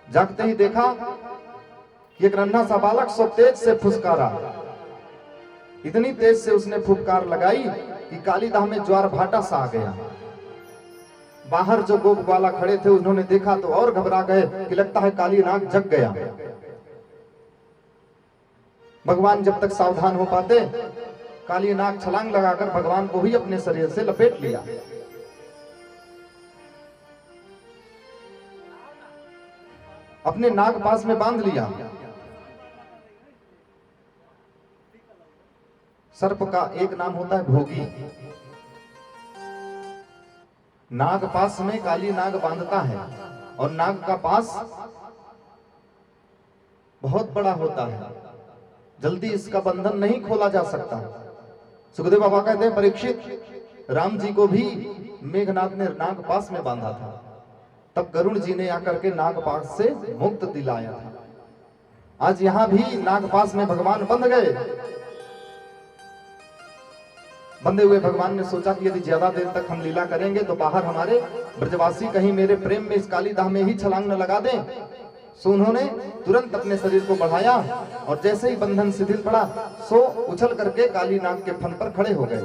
जागते ही देखा कि एक नन्हा सा बालक सो तेज से फुसकारा। इतनी तेज से उसने फुफकार लगाई कि कालीदाह में ज्वार भाटा सा आ गया। बाहर जो गोप वाला खड़े थे उन्होंने देखा तो और घबरा गए कि लगता है काली नाग जग गया। भगवान जब तक सावधान हो पाते, काली नाग छलांग लगाकर भगवान को ही अपने शरीर से लपेट लिया। अपने नाग पास में बांध लिया। सर्प का एक नाम होता है भोगी। नाग पास में काली नाग बांधता है और नाग का पास बहुत बड़ा होता है, जल्दी इसका बंधन नहीं खोला जा सकता। सुखदेव बाबा कहते हैं परीक्षित राम जी को भी मेघनाथ ने नाग पास में बांधा था, तब गरुड़ जी ने आकर के नाग पास से मुक्त दिलाया था। आज यहां भी नाग पास में भगवान बंध गए। बंधे हुए भगवान ने सोचा कि यदि ज्यादा देर तक हम लीला करेंगे तो बाहर हमारे ब्रजवासी कहीं मेरे प्रेम में इस कालीदाह में ही छलांग न लगा दें। सो उन्होंने तुरंत अपने शरीर को बढ़ाया और जैसे ही बंधन शिथिल पड़ा सो उछल करके काली नाग के फन पर खड़े हो गए।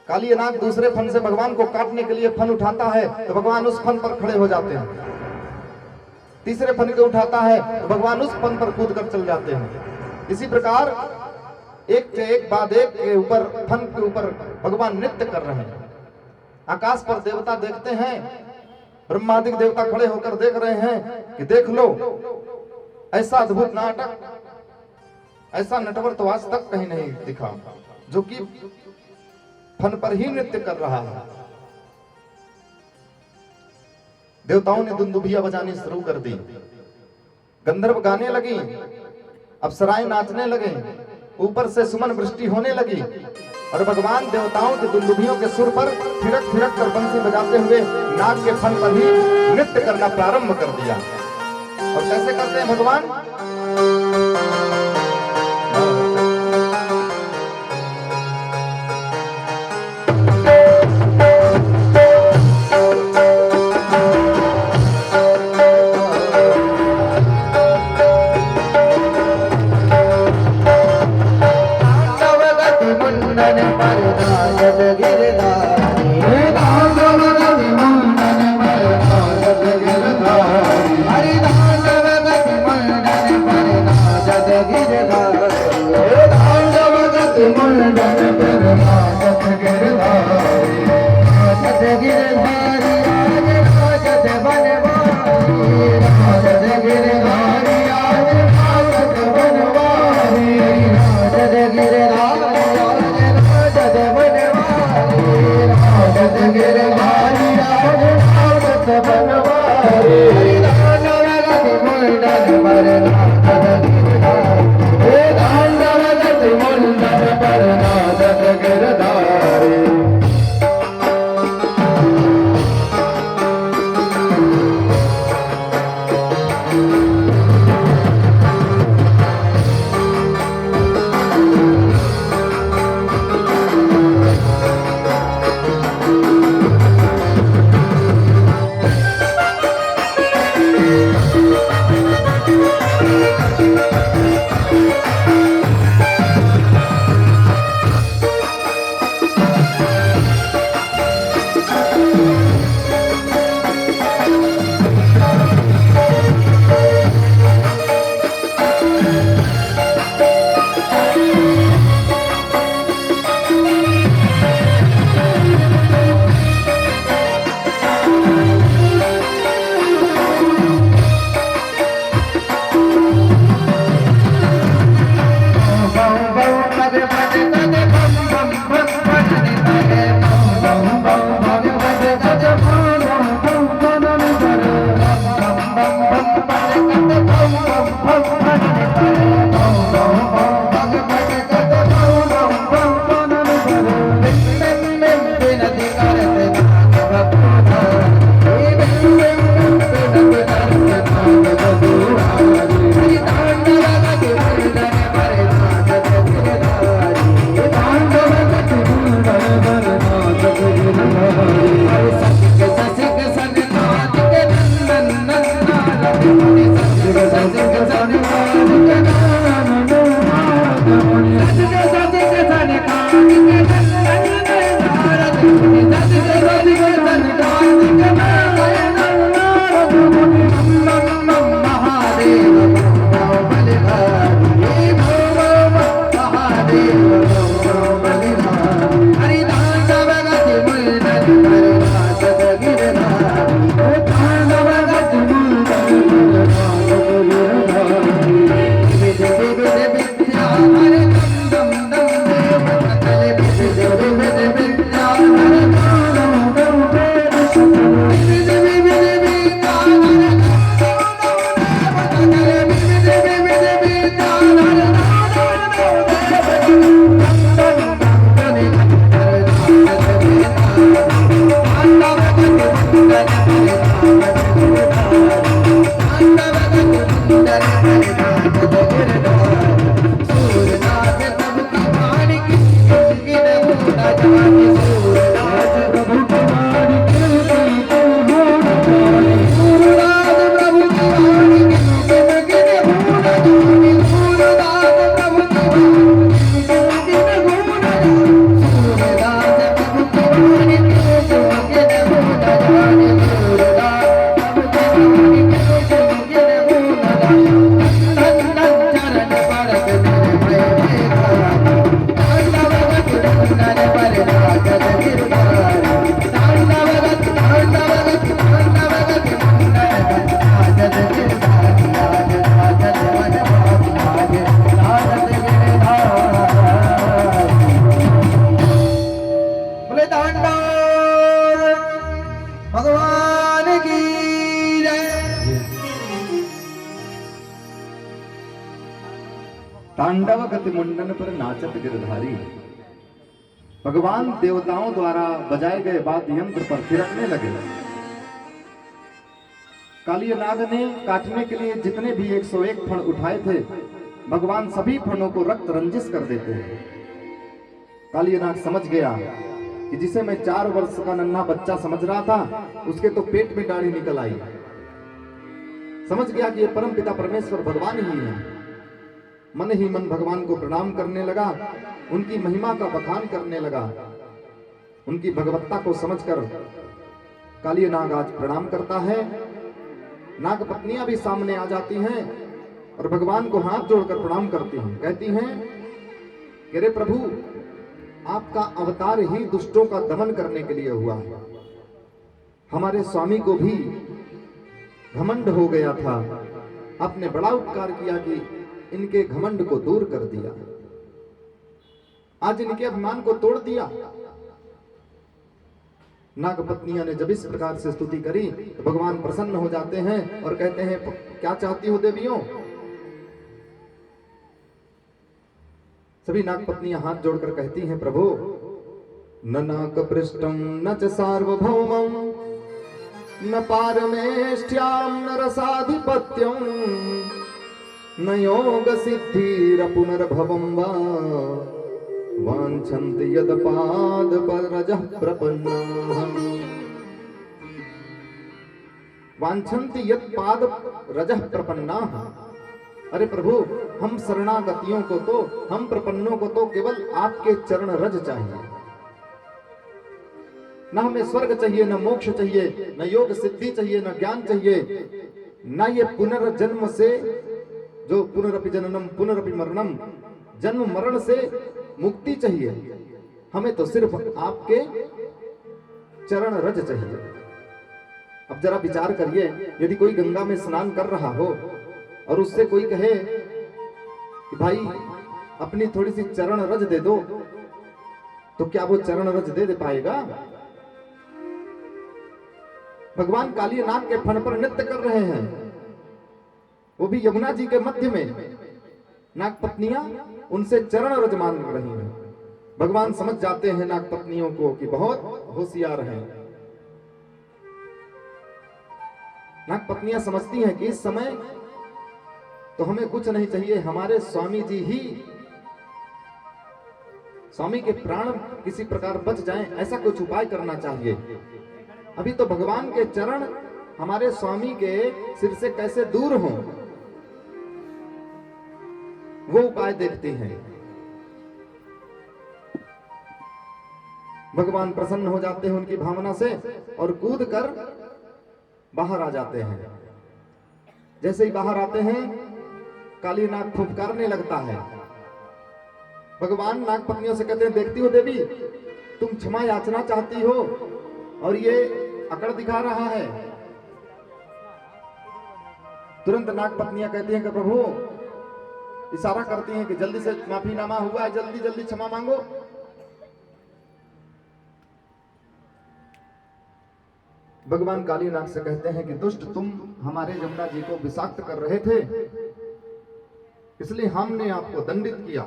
काली नाग दूसरे फन से भगवान को काटने के लिए फन उठाता है तो भगवान उस फन पर खड़े हो जाते हैं। तीसरे फन को उठाता है तो भगवान उस फन पर कूद कर चल जाते हैं। इसी प्रकार एक के एक बाद एक के ऊपर फन के ऊपर भगवान नृत्य कर रहे हैं। आकाश पर देवता देखते हैं, ब्रह्मादिक देवता खड़े होकर देख रहे हैं कि देख लो ऐसा अद्भुत नाटक, ऐसा नटवर तो आज तक कहीं नहीं दिखा, जो कि फन पर ही नृत्य कर रहा है। देवताओं ने दुंदुभिया बजानी शुरू कर दी, गंधर्व गाने लगी, अप्सराएं नाचने लगे, ऊपर से सुमन वृष्टि होने लगी और भगवान देवताओं के दुंदुभियों के सुर पर थिरक थिरक कर बंसी बजाते हुए नाग के फन पर ही नृत्य करना प्रारंभ कर दिया। और कैसे करते हैं भगवान? मंडन पर नाचत गिरधारी नाचत गिरधारी आज नाचत बनवारी नाचत गिरधारी आज नाचत बनवारी नाचत गिरधारी आज नाचत बनवारी नाचत गिरधारी आज नाचत बनवारी दांडवगति मुंडन पर नाचत गिरधारी हे दांडवगति मुंडन पर नाचत गिरधारी तांडव गति मुंडन पर नाचत गिरधारी। भगवान देवताओं द्वारा बजाए गए वाद्य यंत्र पर थिरकने लगे। कालियनाग ने काटने के लिए जितने भी 101 फण उठाए थे, भगवान सभी फणों को रक्त रंजिश कर देते हैं। कालियनाग समझ गया कि जिसे मैं 4 वर्ष का नन्हा बच्चा समझ रहा था, उसके तो पेट में दाढ़ी निकल आई। समझ गया कि ये परम पिता परमेश्वर भगवान ही है। मन ही मन भगवान को प्रणाम करने लगा, उनकी महिमा का बखान करने लगा। उनकी भगवत्ता को समझकर कालियनाग आज प्रणाम करता है। नाग पत्नियां भी सामने आ जाती हैं और भगवान को हाथ जोड़कर प्रणाम करती हैं। कहती हैं कि अरे प्रभु, आपका अवतार ही दुष्टों का दमन करने के लिए हुआ है। हमारे स्वामी को भी घमंड हो गया था, आपने बड़ा उपकार किया कि इनके घमंड को दूर कर दिया, आज इनके अभिमान को तोड़ दिया। नागपत्नियां ने जब इस प्रकार से स्तुति करी तो भगवान प्रसन्न हो जाते हैं और कहते हैं, क्या चाहती हो देवियों? सभी नागपत्नियां हाथ जोड़कर कहती हैं, प्रभु न नाक पृष्ठम न च सार्वभौमम न पारमेष्ट्याम न रसाधिपत्यम न योग सिद्धिर पुनर्भवम वा वांछन्ति यद पाद परजः प्रपन्नाः वांछन्ति यद पाद रजः प्रपन्नाः। अरे प्रभु, हम शरणागतियों को तो, हम प्रपन्नों को तो केवल आपके चरण रज चाहिए। न हमें स्वर्ग चाहिए, न मोक्ष चाहिए, न योग सिद्धि चाहिए, न ज्ञान चाहिए, न ये पुनर्जन्म से जो पुनरपि जननम पुनरपि मरणम, जन्म मरण से मुक्ति चाहिए। हमें तो सिर्फ आपके चरण रज चाहिए। अब जरा विचार करिए, यदि कोई गंगा में स्नान कर रहा हो और उससे कोई कहे कि भाई अपनी थोड़ी सी चरण रज दे दो, तो क्या वो चरण रज दे पाएगा? भगवान कालीनाग के फन पर नृत्य कर रहे हैं, वो भी यमुना जी के मध्य में। नागपत्नियां उनसे चरण रज मांग रही हैं। भगवान समझ जाते हैं नागपत्नियों को कि बहुत होशियार हैं। नागपत्नियां समझती हैं कि इस समय तो हमें कुछ नहीं चाहिए, हमारे स्वामी जी ही, स्वामी के प्राण किसी प्रकार बच जाएं, ऐसा कुछ उपाय करना चाहिए। अभी तो भगवान के चरण हमारे स्वामी के सिर से कैसे दूर हों, वो उपाय देखते हैं। भगवान प्रसन्न हो जाते हैं उनकी भावना से और कूद कर बाहर आ जाते हैं। जैसे ही बाहर आते हैं, कालीनाग फुफकारने लगता है। भगवान नागपत्नियों से कहते हैं, देखती हो देवी, तुम क्षमा याचना चाहती हो और ये अकड़ दिखा रहा है। तुरंत नागपत्नियां कहती हैं कि प्रभु, इशारा करती हैं कि जल्दी से माफीनामा हुआ है, जल्दी जल्दी क्षमा मांगो। भगवान कालीनाग से कहते हैं कि दुष्ट, तुम हमारे यमुना जी को विषाक्त कर रहे थे, इसलिए हमने आपको दंडित किया।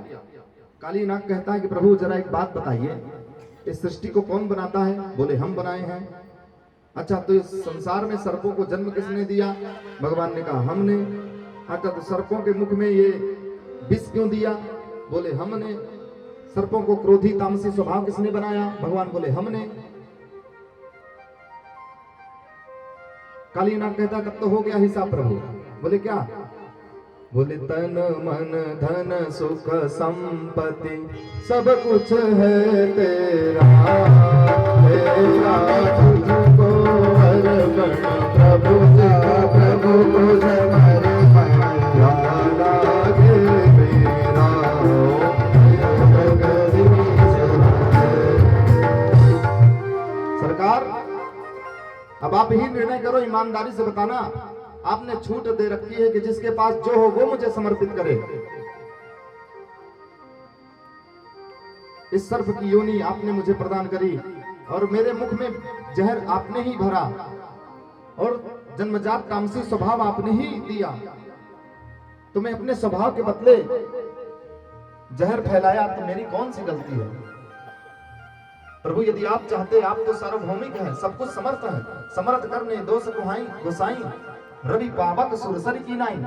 कालीनाग कहता है कि प्रभु जरा एक बात बताइए, इस सृष्टि को कौन बनाता है? बोले हम बनाए हैं। अच्छा, तो इस संसार में सर्पों को जन्म किसने दिया? भगवान ने कहा हमने। अच्छा, तो सर्पों के मुख में ये विष क्यों दिया? बोले हमने। सर्पों को क्रोधी तामसी स्वभाव किसने बनाया? भगवान बोले हमने। कालीनाग कहता तब तो हो गया हिसाब प्रभु। बोले क्या? बोले तन मन धन सुख संपत्ति सब कुछ है तेरा, तेरा तुझको अर्पण प्रभु जा, प्रभु को समर्पण लागे मेरा सरकार। अब आप ही निर्णय करो, ईमानदारी से बताना। आपने छूट दे रखी है कि जिसके पास जो हो वो मुझे समर्पित करे। इस सर्प की योनि आपने मुझे प्रदान करी और मेरे मुख में जहर आपने ही भरा और जन्मजात तामसी स्वभाव आपने ही दिया, तो मैं अपने स्वभाव के बदले जहर फैलाया, तो मेरी कौन सी गलती है? प्रभु यदि आप चाहते, आप तो सार्वभौमिक हैं, सब कुछ समर्थ है, समर्थ करने दोष गोसाई रवि पावक सुरसर की नाई।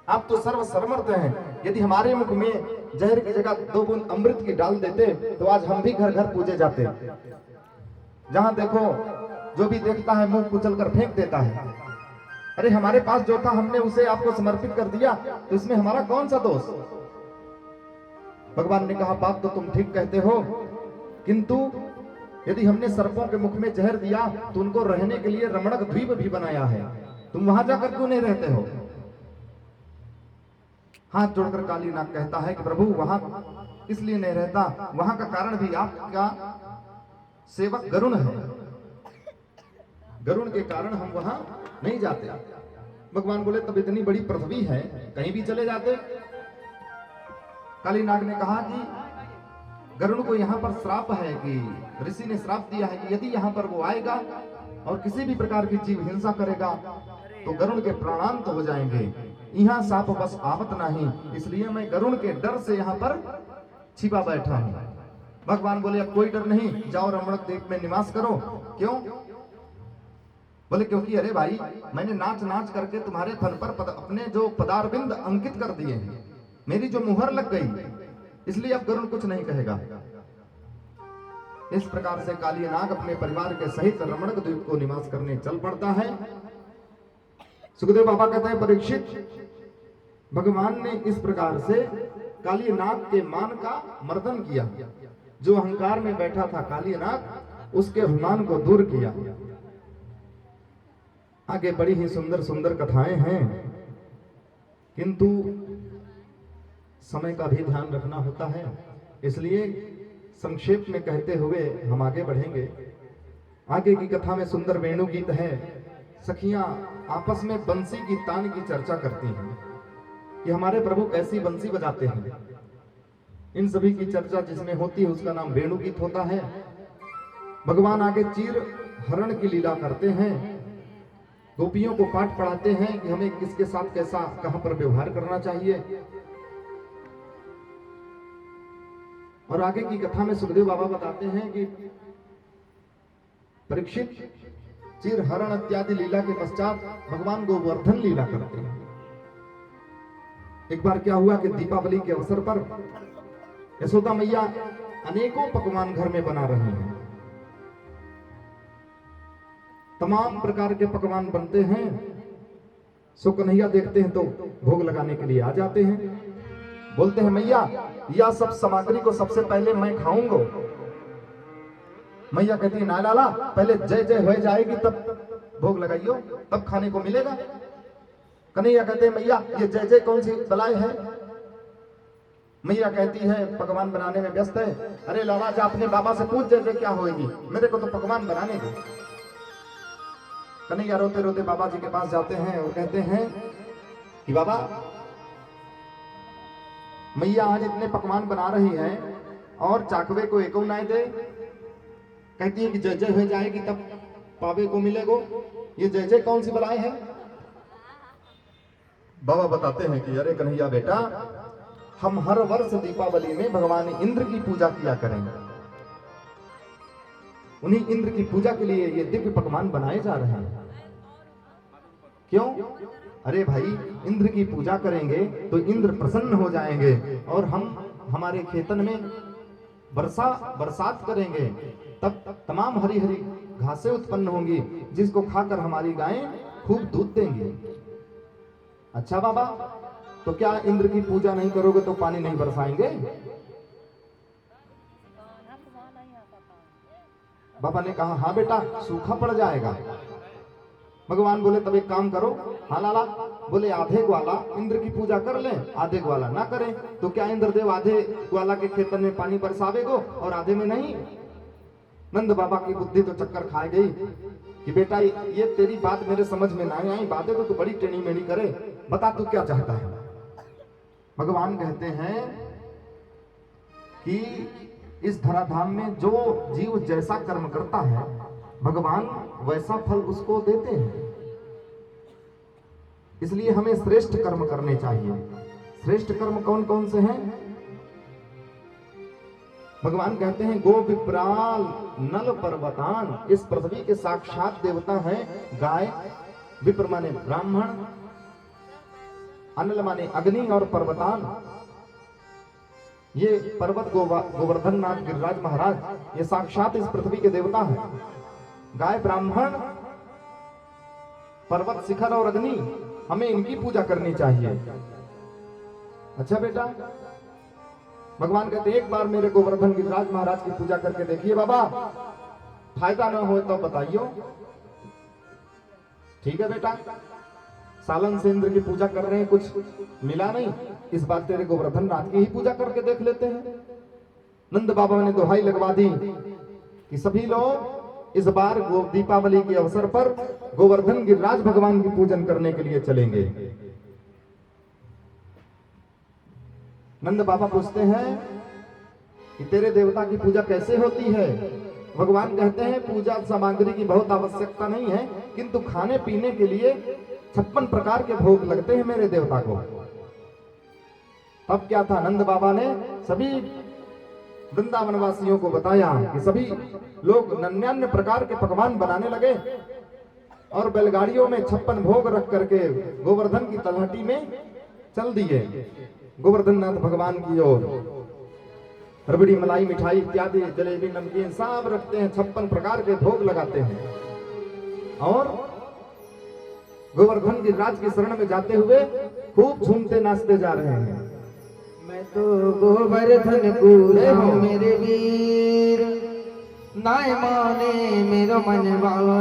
आप तो सर्व समर्थ हैं। यदि हमारे मुख में जहर की जगह 2 बूंद अमृत की डाल देते तो आज हम भी घर घर पूजे जाते। जहां देखो जो भी देखता है मुंह कुचल कर फेंक देता है। अरे हमारे पास जो था हमने उसे आपको समर्पित कर दिया, तो इसमें हमारा कौन सा दोष? भगवान ने कहा बात तो तुम ठीक कहते हो, किंतु यदि हमने सर्पों के मुख में जहर दिया तो उनको रहने के लिए रमणक द्वीप भी बनाया है, तुम वहां जाकर क्यों नहीं रहते हो? हाथ जोड़कर कालीनाग कहता है कि प्रभु वहां इसलिए नहीं रहता। वहां का कारण भी आपका सेवक गरुण है, गरुण के कारण हम वहां नहीं जाते। भगवान बोले तब इतनी बड़ी पृथ्वी है, कहीं भी चले जाते। काली नाग ने कहा कि गरुण को यहाँ पर श्राप है, कि ऋषि ने श्राप दिया है कि यदि यहाँ पर वो आएगा और किसी भी प्रकार की जीव हिंसा करेगा तो गरुण के प्राणांत हो जाएंगे। यहाँ साप बस आवत नहीं, इसलिए मैं गरुण के डर से यहाँ पर छिपा बैठा हूँ। भगवान बोले अब कोई डर नहीं, जाओ रमणक द्वीप में निवास करो। क्यों? बोले क्योंकि अरे भाई मैंने नाच नाच करके तुम्हारे फल पर अपने जो पदारविंद अंकित कर दिए हैं, मेरी जो मुहर लग गई, इसलिए अब गरुण कुछ नहीं कहेगा। इस प्रकार से काली नाग अपने परिवार के सहित रमणक द्वीप को निवास करने चल पड़ता है। सुखदेव बाबा कहते हैं परीक्षित, भगवान ने इस प्रकार से काली नाग के मान का मर्दन किया। जो अहंकार में बैठा था काली नाग, उसके अभिमान को दूर किया। आगे बड़ी ही सुंदर सुंदर कथाएं हैं, किंतु समय का भी ध्यान रखना होता है, इसलिए संक्षेप में कहते हुए हम आगे बढ़ेंगे। आगे की कथा में सुंदर वेणु गीत है। सखियां आपस में बंसी की तान की चर्चा करती हैं कि हमारे प्रभु कैसी बंसी बजाते हैं। इन सभी की चर्चा जिसमें होती है उसका नाम वेणु गीत होता है। भगवान आगे चीर हरण की लीला करते हैं, गोपियों को पाठ पढ़ाते हैं कि हमें किसके साथ कैसा कहां पर व्यवहार करना चाहिए। और आगे की कथा में सुखदेव बाबा बताते हैं कि परीक्षित चीर हरण इत्यादि लीला के पश्चात भगवान गोवर्धन लीला करते हैं। एक बार क्या हुआ कि दीपावली के अवसर पर यशोदा मैया अनेकों पकवान घर में बना रही हैं। तमाम प्रकार के पकवान बनते हैं। सो कन्हैया देखते हैं तो भोग लगाने के लिए आ जाते हैं। बोलते हैं मैया यह सब सामग्री को सबसे पहले मैं खाऊंगा। मैया कहती है ना लाला, पहले जय जय हो जाएगी तब भोग लगाइयो, तब खाने को मिलेगा। कन्हैया कहते हैं मैया ये जय जय कौन सी बलाई है? मैया कहती है पकवान बनाने में व्यस्त है। अरे लाला जा अपने बाबा से पूछ जय जय क्या होगी, मेरे को तो पकवान बनाने दो। कन्हैया रोते रोते बाबा जी के पास जाते हैं और कहते हैं कि बाबा मैया आज इतने पकवान बना रही है और चाकवे को एको ना दे, कहती है कि जय जय हो जाएगी तब पावे को मिलेगो। ये जय जय कौन सी बलाई है? बाबा बताते हैं कि अरे कन्हैया बेटा, हम हर वर्ष दीपावली में भगवान इंद्र की पूजा किया करेंगे। उन्हीं इंद्र की पूजा के लिए ये दिव्य पकवान बनाए जा रहे हैं। क्यों? अरे भाई इंद्र की पूजा करेंगे तो इंद्र प्रसन्न हो जाएंगे और हम हमारे खेतन में बरसात करेंगे, तब तमाम हरी हरी घासें उत्पन्न होंगी जिसको खाकर हमारी गायें खूब दूध देंगी। अच्छा बाबा, तो क्या इंद्र की पूजा नहीं करोगे तो पानी नहीं बरसाएंगे? बाबा ने कहा हाँ बेटा, सूखा पड़ जाएगा। भगवान बोले तब एक काम करो। हाँ लाला। बोले आधे ग्वाला इंद्र की पूजा कर लें, आधे ग्वाला ना करें, तो क्या इंद्रदेव आधे ग्वाला के खेतन में पानी बरसावेगो और आधे में नहीं? नंद बाबा की बुद्धि तो चक्कर खा गई कि बेटा ये तेरी बात मेरे समझ में नहीं आई, बातें तो तू बड़ी टेढ़ी मेढ़ी करे, बता तू क्या चाहता है। भगवान कहते हैं कि इस धराधाम में जो जीव जैसा कर्म करता है भगवान वैसा फल उसको देते हैं। इसलिए हमें श्रेष्ठ कर्म करने चाहिए। श्रेष्ठ कर्म कौन कौन से हैं? भगवान कहते हैं गो विप्राल नल पर्वतान। इस पृथ्वी के साक्षात देवता हैं गाय, विप्र माने ब्राह्मण, अनल माने अग्नि और पर्वतान ये पर्वत गोवर्धन नाथ गिरिराज महाराज ये साक्षात इस पृथ्वी के देवता हैं। गाय, ब्राह्मण, पर्वत शिखर और अग्नि, हमें इनकी पूजा करनी चाहिए। अच्छा बेटा, भगवान कहते एक बार मेरे गोवर्धन गिरिराज महाराज की पूजा करके देखिए बाबा, फायदा ना हो तो बताइयो। ठीक है बेटा, सालन से इंद्र की पूजा कर रहे हैं, कुछ मिला नहीं, इस बार तेरे गोवर्धन नाथ की ही पूजा करके देख लेते हैं। नंद बाबा ने दुहाई लगवा दी कि सभी लोग इस बार दीपावली के अवसर पर गोवर्धन गिरिराज भगवान की पूजन करने के लिए चलेंगे। नंद बाबा पूछते हैं कि तेरे देवता की पूजा कैसे होती है? भगवान कहते हैं पूजा सामग्री की बहुत आवश्यकता नहीं है, किंतु खाने पीने के लिए 56 प्रकार के भोग लगते हैं मेरे देवता को। तब क्या था, नंद बाबा ने सभी वृंदावन वासियों को बताया कि सभी लोग 99 प्रकार के पकवान बनाने लगे और बैलगाड़ियों में 56 भोग रख करके गोवर्धन की तलहटी में चल दिए गोवर्धन नाथ भगवान की ओर। रबड़ी, मलाई, मिठाई इत्यादि, जलेबी, नमकीन सब रखते हैं, 56 प्रकार के भोग लगाते हैं और गोवर्धन गिरिराज की शरण में जाते हुए खूब झूमते नाचते जा रहे हैं। मैं तो गोवर्धन पूजा मेरे वीर, नाय माने मेरो मन बाबा।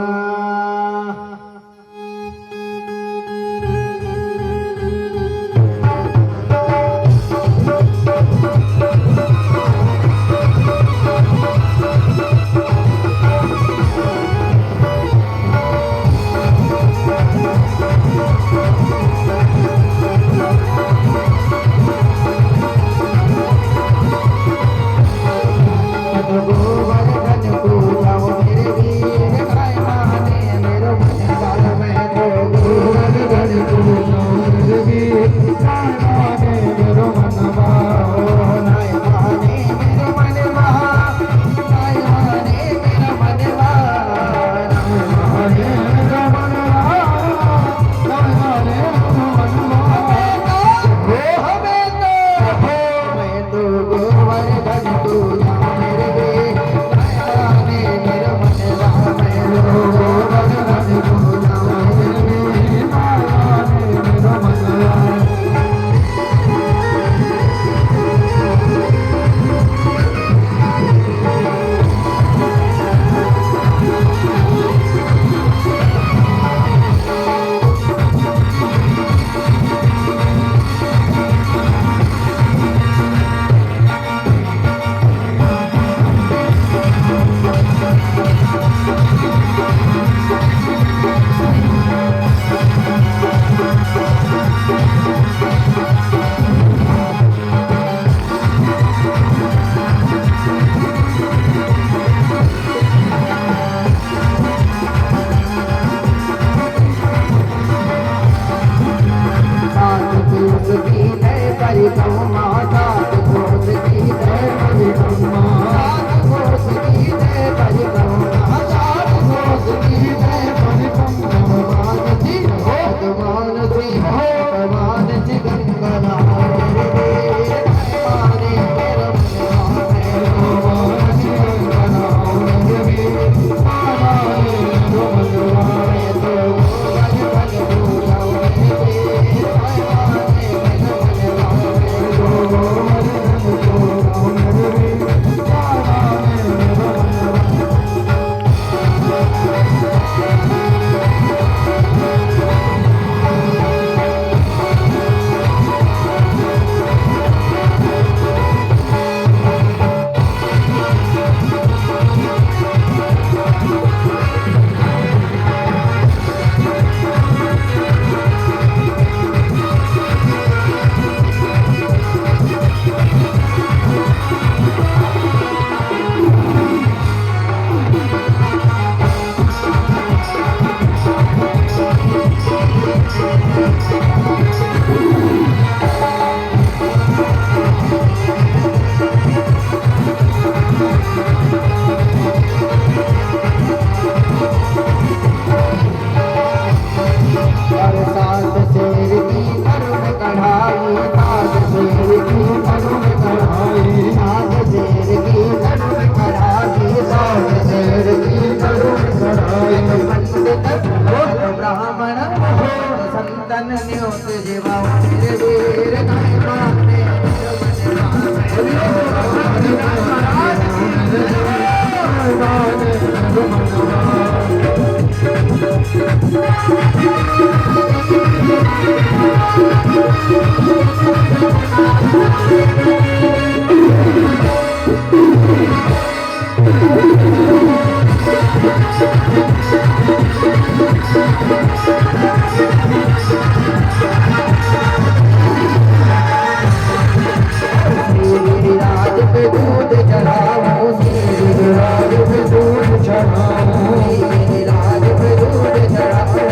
गिरिराज पे दूध चढ़ाओ, गिरिराज पे दूध चढ़ाओ, गिरिराज पे दूध चढ़ाओ,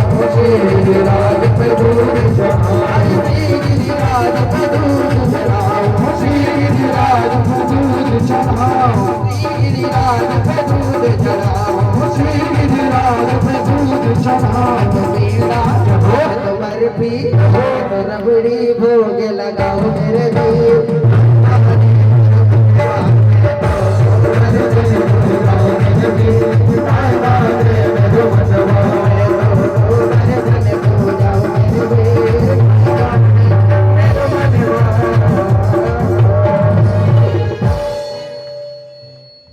गिरिराज पे दूध चढ़ाओ, गिरिराज पे दूध चढ़ाओ, गिरिराज पे दूध चढ़ाओ, गिरिराज पे दूध चढ़ाओ, गिरिराज पे दूध चढ़ाओ। मीरा तो बर्फी तो रबड़ी भोग लगाओ मेरे देव।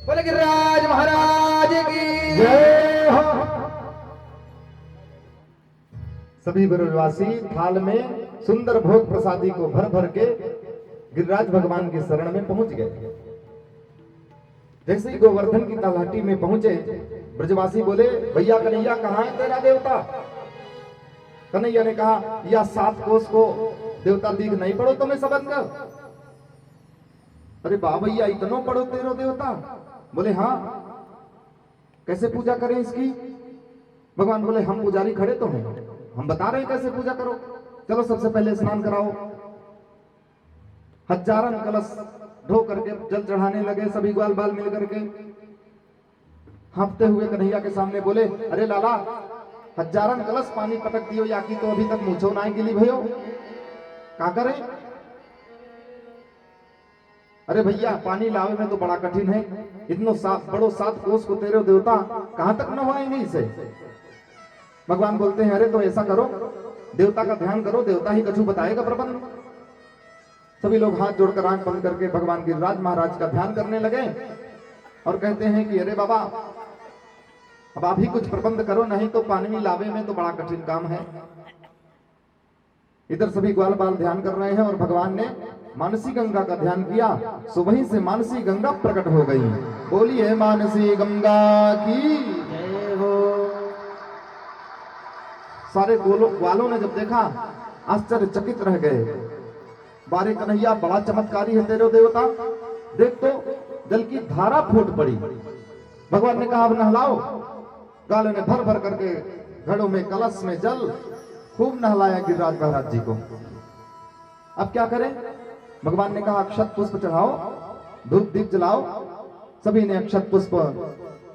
बोले गिरिराज महाराज की जय हो। सभी ब्रजवासी थाल में सुंदर भोग प्रसादी को भर भर के गिरिराज भगवान की शरण में पहुंच गए। जैसे ही गोवर्धन की तलहटी में पहुंचे, ब्रजवासी बोले, भैया कन्हैया कहाँ है तेरा देवता? कन्हैया ने कहा, या 7 कोस को देवता दिख नहीं पड़ो तुम्हें सबन का? अरे बा भैया इतनो पढ़ो तेरो देवता? बोले हाँ। कैसे पूजा करें इसकी? भगवान बोले, हम पुजारी खड़े तो हैं, हम बता रहे हैं कैसे पूजा करो। चलो सबसे पहले स्नान कराओ। हजारन कलश ढो करके जल चढ़ाने लगे सभी ग्वाल बाल मिल करके। हाँफते हुए कन्हैया के सामने बोले, अरे लाला, हजारन कलश पानी पटक दियो या की तो अभी तक मुझो ना गिली भयो, क्या करें? अरे भैया पानी लावे में तो बड़ा कठिन है, इतनो बड़ो 7 कोस को तेरे देवता कहां तक न होएंगे इसे। भगवान बोलते हैं, अरे तो ऐसा करो, देवता का ध्यान करो, देवता ही कछु बताएगा प्रबंध। सभी लोग हाथ जोड़कर आंख बंद करके भगवान गिरिराज महाराज का ध्यान करने लगे और कहते हैं कि अरे बाबा, अब आप ही कुछ प्रबंध करो, नहीं तो पानी लावे में तो बड़ा कठिन काम है। इधर सभी ग्वाल बाल ध्यान कर रहे हैं और भगवान ने मानसी गंगा का ध्यान किया। सुबह से मानसी गंगा प्रकट हो गई। बोलिए मानसी गंगा की जय हो। सारे ग्वालों ने जब देखा आश्चर्यचकित रह गए। बारे कन्हैया, बड़ा चमत्कारी है तेरे देवता, देख तो जल की धारा फूट पड़ी। भगवान ने कहा, अब नहलाओ। ग्वालों ने भर भर करके घड़ों में कलश में जल खूब नहलाया गिरिराज महाराज जी को। अब क्या करें? भगवान ने कहा, अक्षत पुष्प चढ़ाओ, धूप दीप जलाओ। सभी ने अक्षत पुष्प,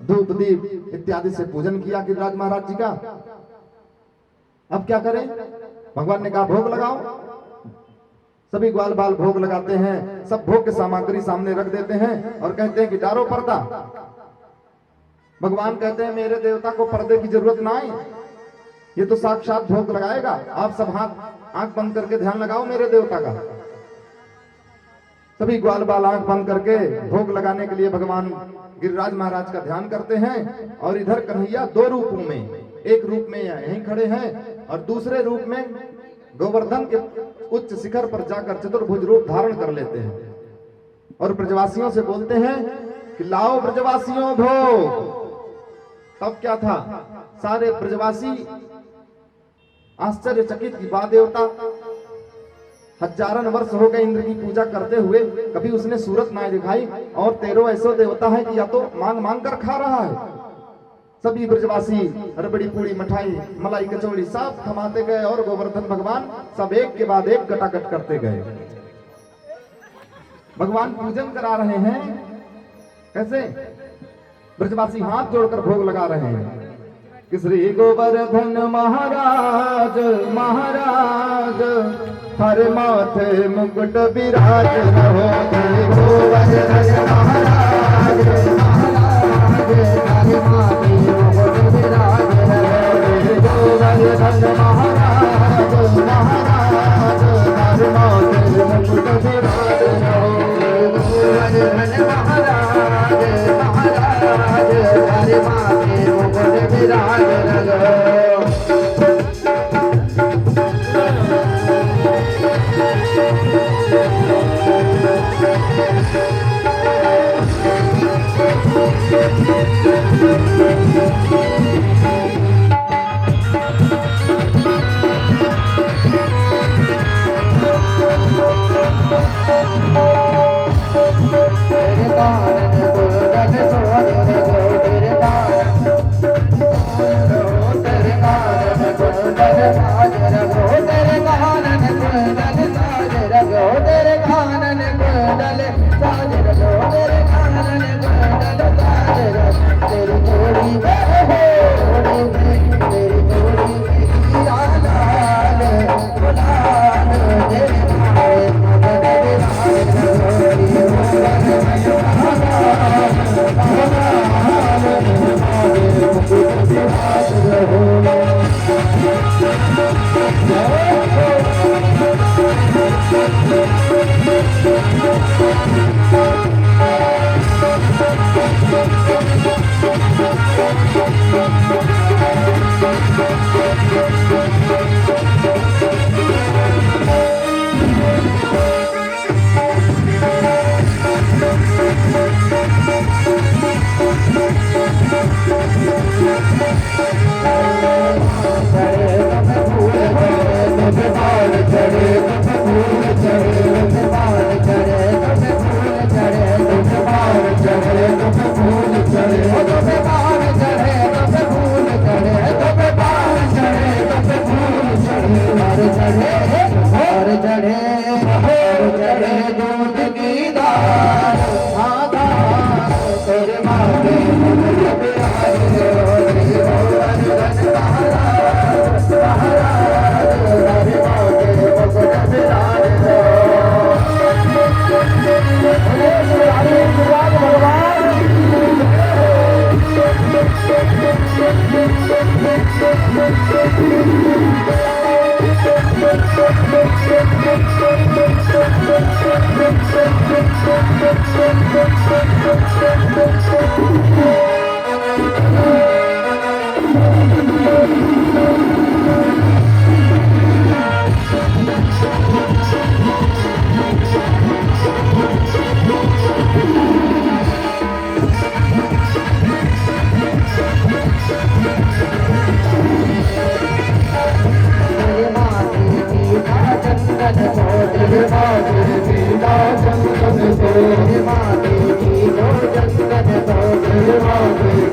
धूप दीप इत्यादि से पूजन किया गिरिराज महाराज जी का। अब क्या करें? भगवान ने कहा, भोग लगाओ। सभी ग्वाल बाल भोग लगाते हैं, सब भोग की सामग्री सामने रख देते हैं और कहते हैं कि डारो पर्दा। भगवान कहते हैं, मेरे देवता को पर्दे की जरूरत ना है, ये तो साक्षात भोग लगाएगा। आप सब हाथ आंख बंद करके ध्यान लगाओ मेरे देवता का। सभी ग्वाल बाल आंख बंद करके भोग लगाने के लिए भगवान गिरिराज महाराज का ध्यान करते हैं। और इधर कन्हैया 2 रूपों में, एक रूप में यहीं खड़े हैं और दूसरे रूप में गोवर्धन के उच्च शिखर पर जाकर चतुर्भुज रूप धारण कर लेते हैं और ब्रजवासियों से बोलते हैं कि लाओ ब्रजवासियों भोग। तब क्या था, सारे ब्रजवासी आश्चर्यचकित कि वाह देवता, हजारन वर्ष हो गए इंद्र की पूजा करते हुए, कभी उसने सूरत ना दिखाई, और तेरो ऐसो देवता है कि या तो मांग मांग कर खा रहा है। सभी ब्रजवासी रबड़ी पूड़ी मिठाई मलाई कचौड़ी सब थमाते गए और गोवर्धन भगवान सब एक के बाद एक गटागट करते गए। भगवान पूजन करा रहे हैं, कैसे? ब्रजवासी हाथ जोड़कर भोग लगा रहे हैं कि श्री गोवर्धन महाराज महाराज हर माथे मुकुट विराज रहो। श्री गोवर्धन महाराज महाराज हर माथे मुकुट विराज रहो। श्री गोवर्धन महाराज महाराज हर माथे मुकुट विराज रहो। गोवर्धन महाराज महाराज हर माथे मुकुट विराज रहो।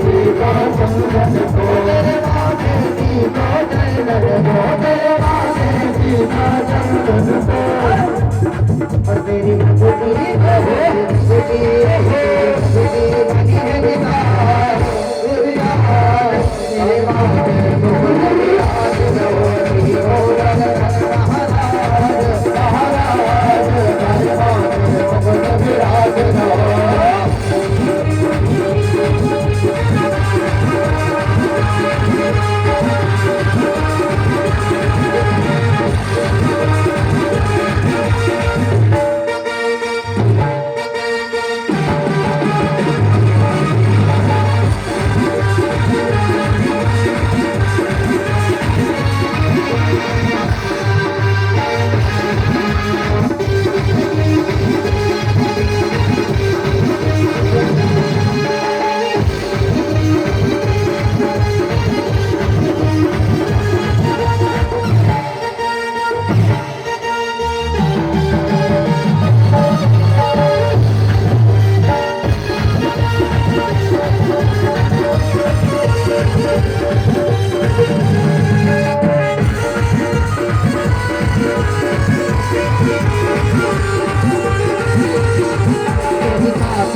सीता चंदन को तेरे माथे दीपो चंदन को तेरे माथे सीता चंदन को और तेरी मुकुटी मुकुटी बनी है निगार तेरे माथे मुकुट विराज गौरी मोरन महाराज महाराज तेरे माथे मुकुट विराज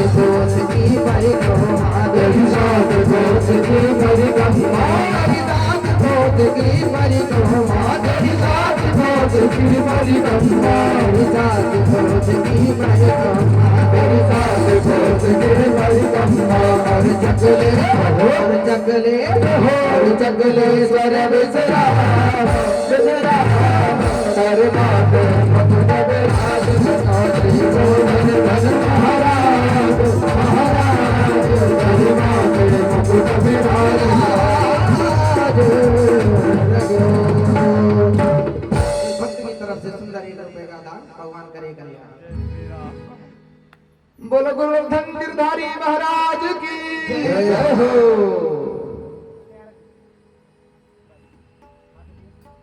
घोष की परिक्रमा तेरी सात घोष की परिक्रमा हरिदास घोष की परिक्रमा तेरी सात घोष की परिक्रमा हरिदास घोष की परिक्रमा तेरी सात घोष की परिक्रमा और चकले स्वर विसरा तेरे माथे मुकुट विराज श्री गोवर्धन धन महाराज महाराज तेरे माथे मुकुट विराज भक्त की तरफ से सुंदर 1 रुपए का दान भगवान करे कल्याण। बोलो गोवर्धन गिरधारी महाराज की जय हो।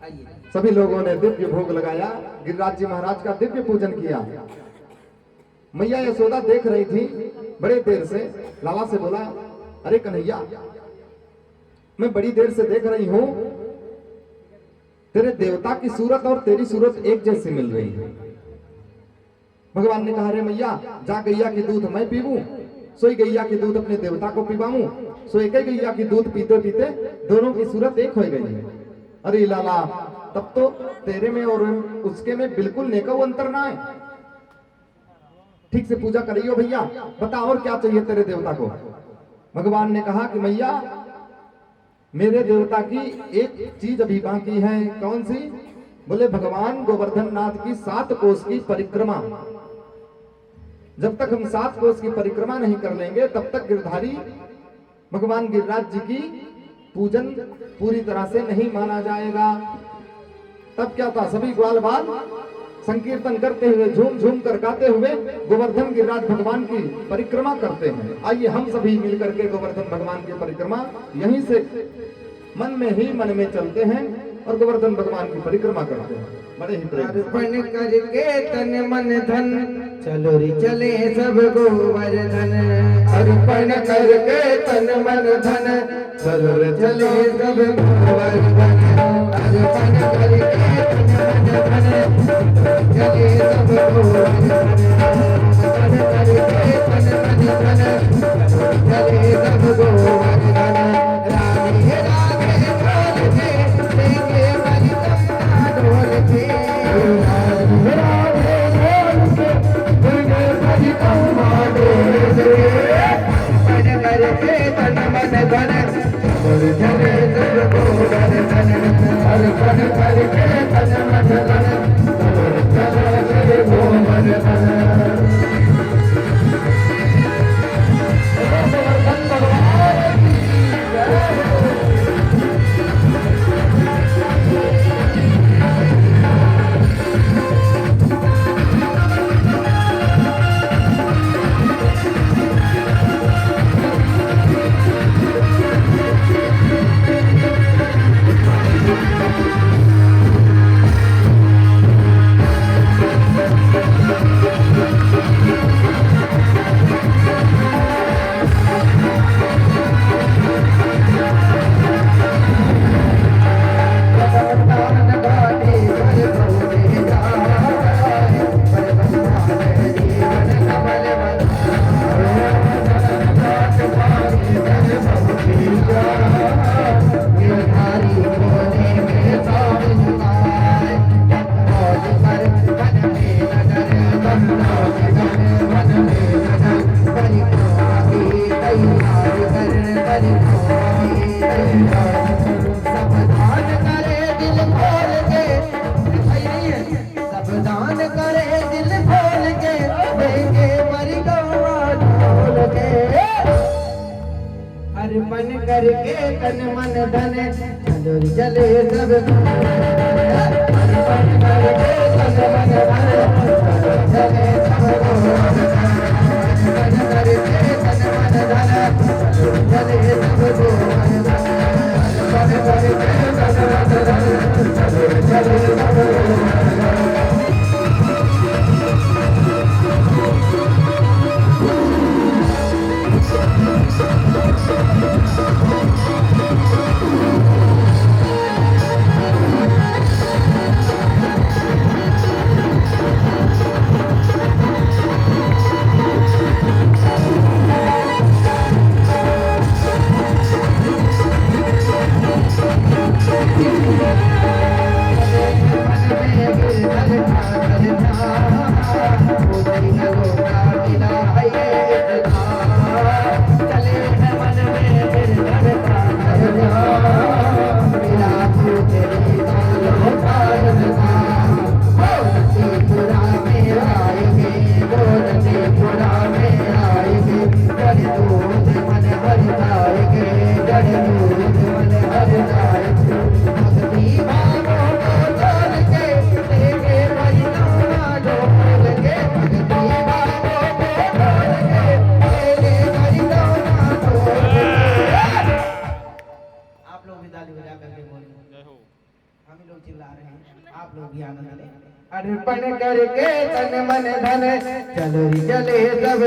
आइए सभी लोगों ने दिव्य भोग लगाया, गिरिराज जी महाराज का दिव्य पूजन किया। मैया यशोदा देख रही थी बड़े देर से, लाला से बोला, अरे कन्हैया मैं बड़ी देर से देख रही हूं, तेरे देवता की सूरत और तेरी सूरत एक जैसी मिल रही है। भगवान ने कहा, अरे मैया जा गैया की दूध मैं पीऊं, सोई गैया की दूध अपने देवता को पिवाऊं, सो एक ही गैया की दूध पीते पीते दोनों की सूरत एक हो गई है। अरे लाला तब तो तेरे में और उसके में बिल्कुल नेको अंतर ना है। ठीक से पूजा करियो भैया, बता और क्या चाहिए तेरे देवता को। भगवान ने कहा कि मैया मेरे देवता की एक चीज अभी बाकी है। कौन सी? बोले भगवान गोवर्धन नाथ की 7 कोस की परिक्रमा। जब तक हम 7 कोस की परिक्रमा नहीं कर लेंगे तब तक गिरधारी भगवान गिरिराज जी की पूजन पूरी तरह से नहीं माना जाएगा। तब क्या था, सभी ग्वाल बाल संकीर्तन करते हुए झूम झूम कर गाते हुए गोवर्धन गिरिराज भगवान की परिक्रमा करते हैं। आइए हम सभी मिलकर के गोवर्धन भगवान की परिक्रमा यहीं से मन में चलते हैं और गोवर्धन भगवान की परिक्रमा करते हैं बड़े ही प्रेम से। अर्पण करके तन मन धन चलो रे चले सब गोवर्धन। अर्पण करके तन मन धन चलो रे चले सब गोवर्धन। अर्पण करके तन मन धन चले सब गोवर्धन। अर्पण करके तन मन धन चले सब गोवर्धन। राधे राधे बोल के देंगे परिक्रमा डोल के। करके तन मन धन चले सब गोवर्धन। अर्पण करके तन मन धन चलो रे गोवर्धन। अर्पण करके तन मन धन चलो चले सब अर्पण करके तन मन धन चले सब अर्पण करके तन मन धन चले सब अर्पण करके तन मन धन चले सब अर्पण करके तन मन धन चलो चले सब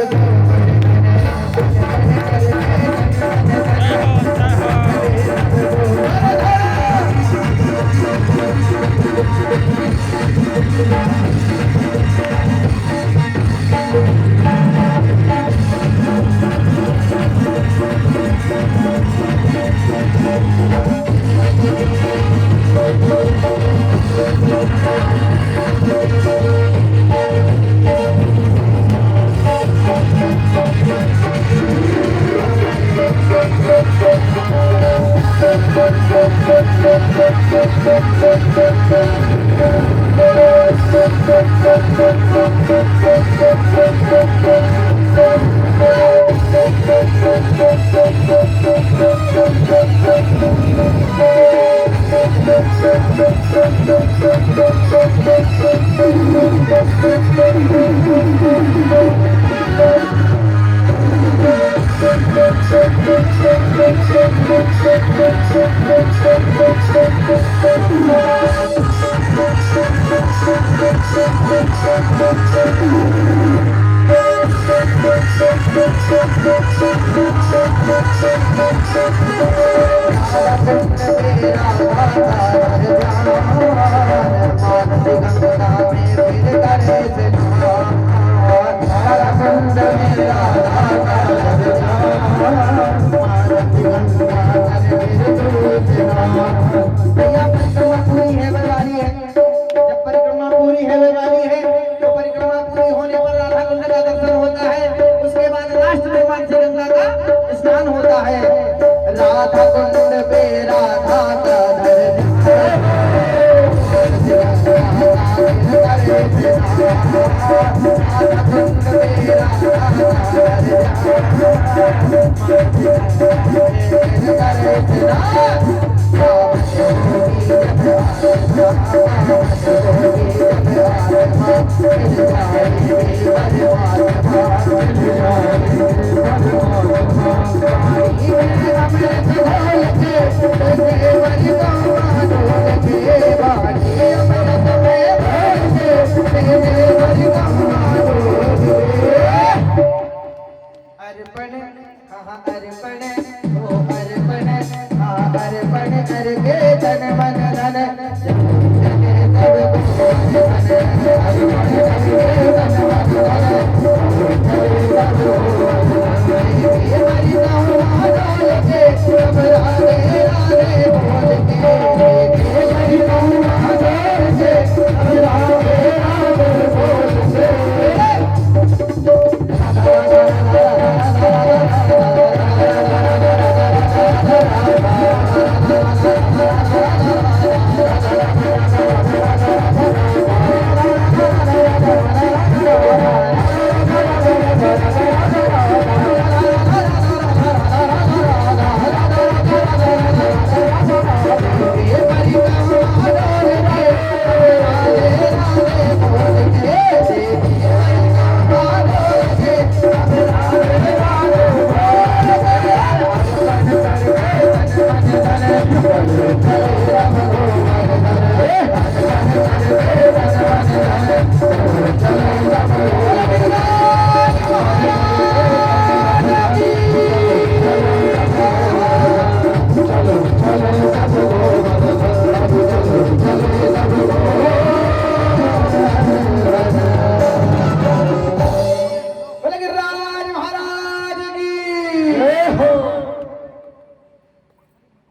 Hare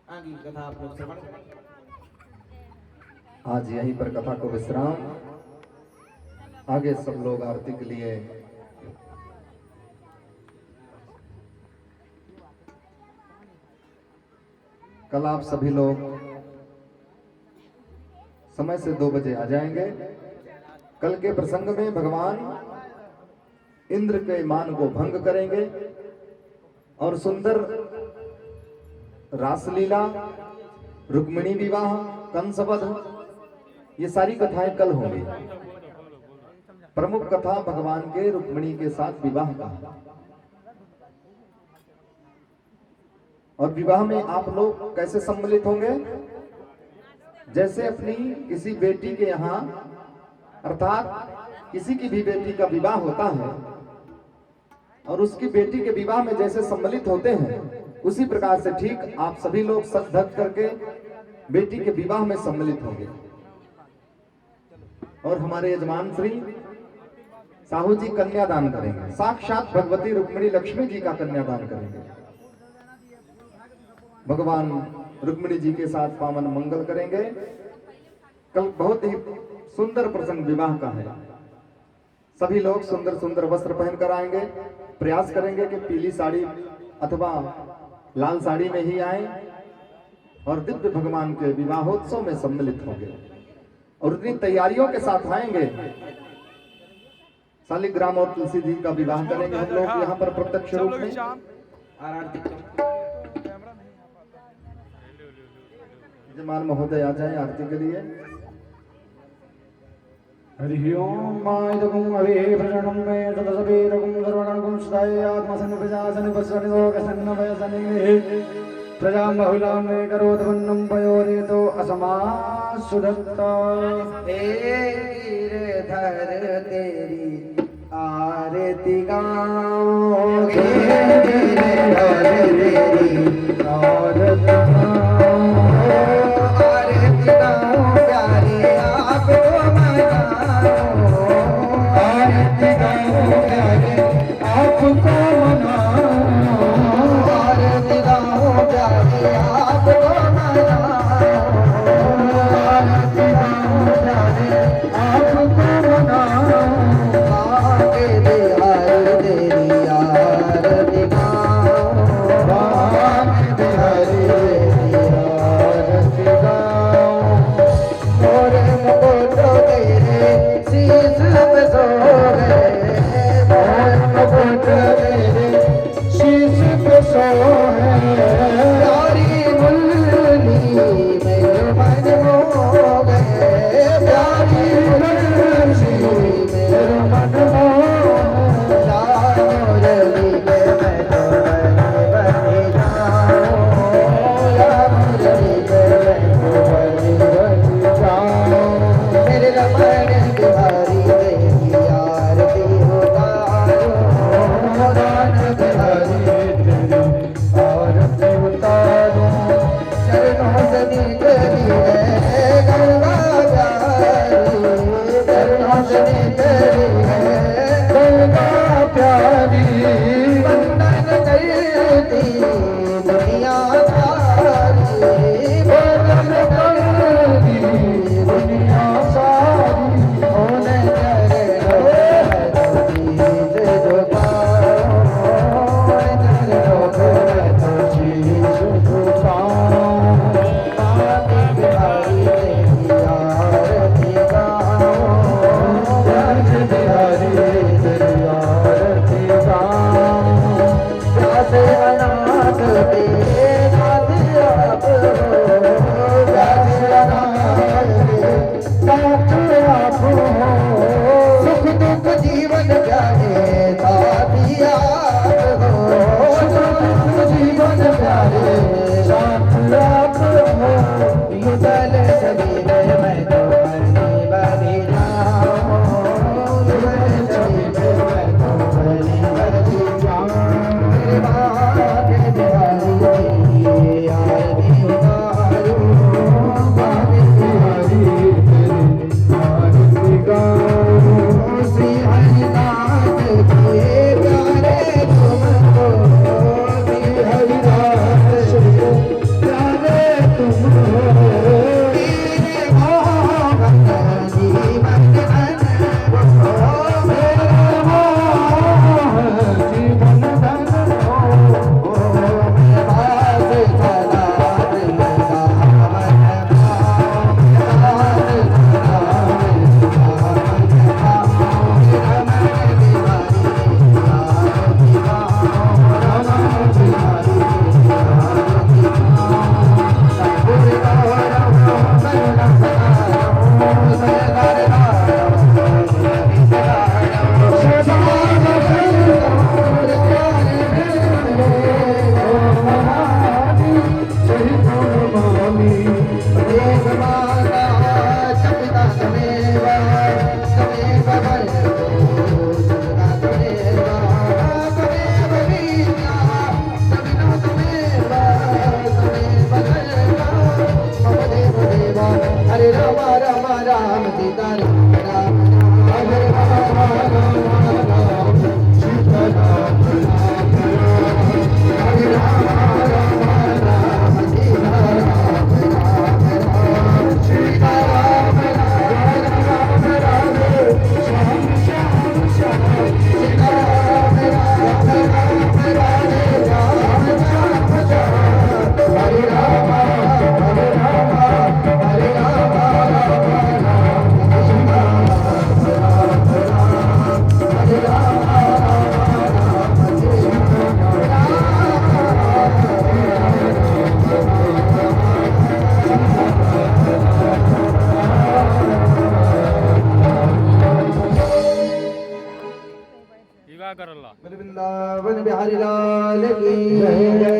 आगे की कथा आप लोग श्रवण करें। आज यहीं पर कथा को विश्राम। आगे सब लोग आरती के लिए कल आप सभी लोग समय से 2 बजे आ जाएंगे। कल के प्रसंग में भगवान इंद्र के मान को भंग करेंगे और सुंदर रासलीला, रुक्मिणी विवाह, कंसवध, ये सारी कथाएं कल होंगी। प्रमुख कथा भगवान के रुक्मिणी के साथ विवाह का, और विवाह में आप लोग कैसे सम्मिलित होंगे? जैसे अपनी किसी बेटी के यहाँ, अर्थात किसी की भी बेटी का विवाह होता है और उसकी बेटी के विवाह में जैसे सम्मिलित होते हैं, उसी प्रकार से ठीक आप सभी लोग सच धज करके बेटी के विवाह में सम्मिलित होंगे। और हमारे यजमान श्री साहू जी कन्यादान करेंगे, साक्षात भगवती रुक्मिणी लक्ष्मी जी का कन्यादान करेंगे। भगवान रुक्मिणी जी के साथ पावन मंगल करेंगे। कल बहुत ही सुंदर प्रसंग विवाह का है। सभी लोग सुंदर सुंदर वस्त्र पहनकर आएंगे। प्रयास करेंगे कि पीली साड़ी अथवा लाल साड़ी में ही आए और दिव्य भगवान के विवाहोत्सव में सम्मिलित होंगे और उतनी तैयारियों के साथ आएंगे। शालिग्राम और तुलसी जी का विवाह करेंगे हम लोग यहाँ पर प्रत्यक्ष रूप में। यजमान महोदय आ जाए आरती के लिए। हरि ओम मायदगुम अवे प्रजनम में तदसबेरगुम सर्वगणगुम सदाय आत्मसन प्रजासन बसवन लोकसन वयसने प्रजा बहुलाम ने करोत वन्नम पयोरे तो असमा सुदत्ता। गिरधर तेरी आरती गाओगे, गिरधर तेरी आरती गाओ, आरती गाओ प्यारे आपको मनाओ, आरती गाओ प्यारे आपको मनाओ, आरती गाओ प्यारे आपको मनाओ, आरती गाओ प्यारे आपको मनाओ। आगे बिहार तेरी आरती गाओ, आगे बिहार तेरी आरती गाओ, मोरे मुकुट तेरे शीश पे सो गए, मोरे मुकुट तेरे शीश पे सो है, प्यारी मुरली मेरे मन हो गए, प्यारी मुरली मेरे मन हो मुरली में मैं तो बनी जाऊं, मुरली में मैं तो बनी जाऊं, मेरे रमण बिहारी तेरी आरती उतारो, रान बिहारी तेरी आरती उतारो, चरणों से निकली है गंगा प्यारी, चरणों से निकली है गंगा प्यारी, वंदन करती दुनिया सारी, वंदन करती दुनिया सारी, उन्हें चरणों में शीश झुकाओ, चरणों में शीश झुकाओ, आगे बिहारी तेरी आरती गाओ, आगे बिहारी तेरी आरती गाओ, प्यासे अनाथ तेरे नाथ आप हो सीता राम राम राम सीता राम राम हरे राम राम राम सीता राम राम राम सीता राम राम राम श्याम श्याम श्याम सीता राम राम राम राधे राम श्याम श्याम हरे राम हरे राम हरे राम राम राम सीता राम राम हरे राम राम ಈಗ ಕರಲ್ಲ वृंदावन बिहारी लाल की जय जय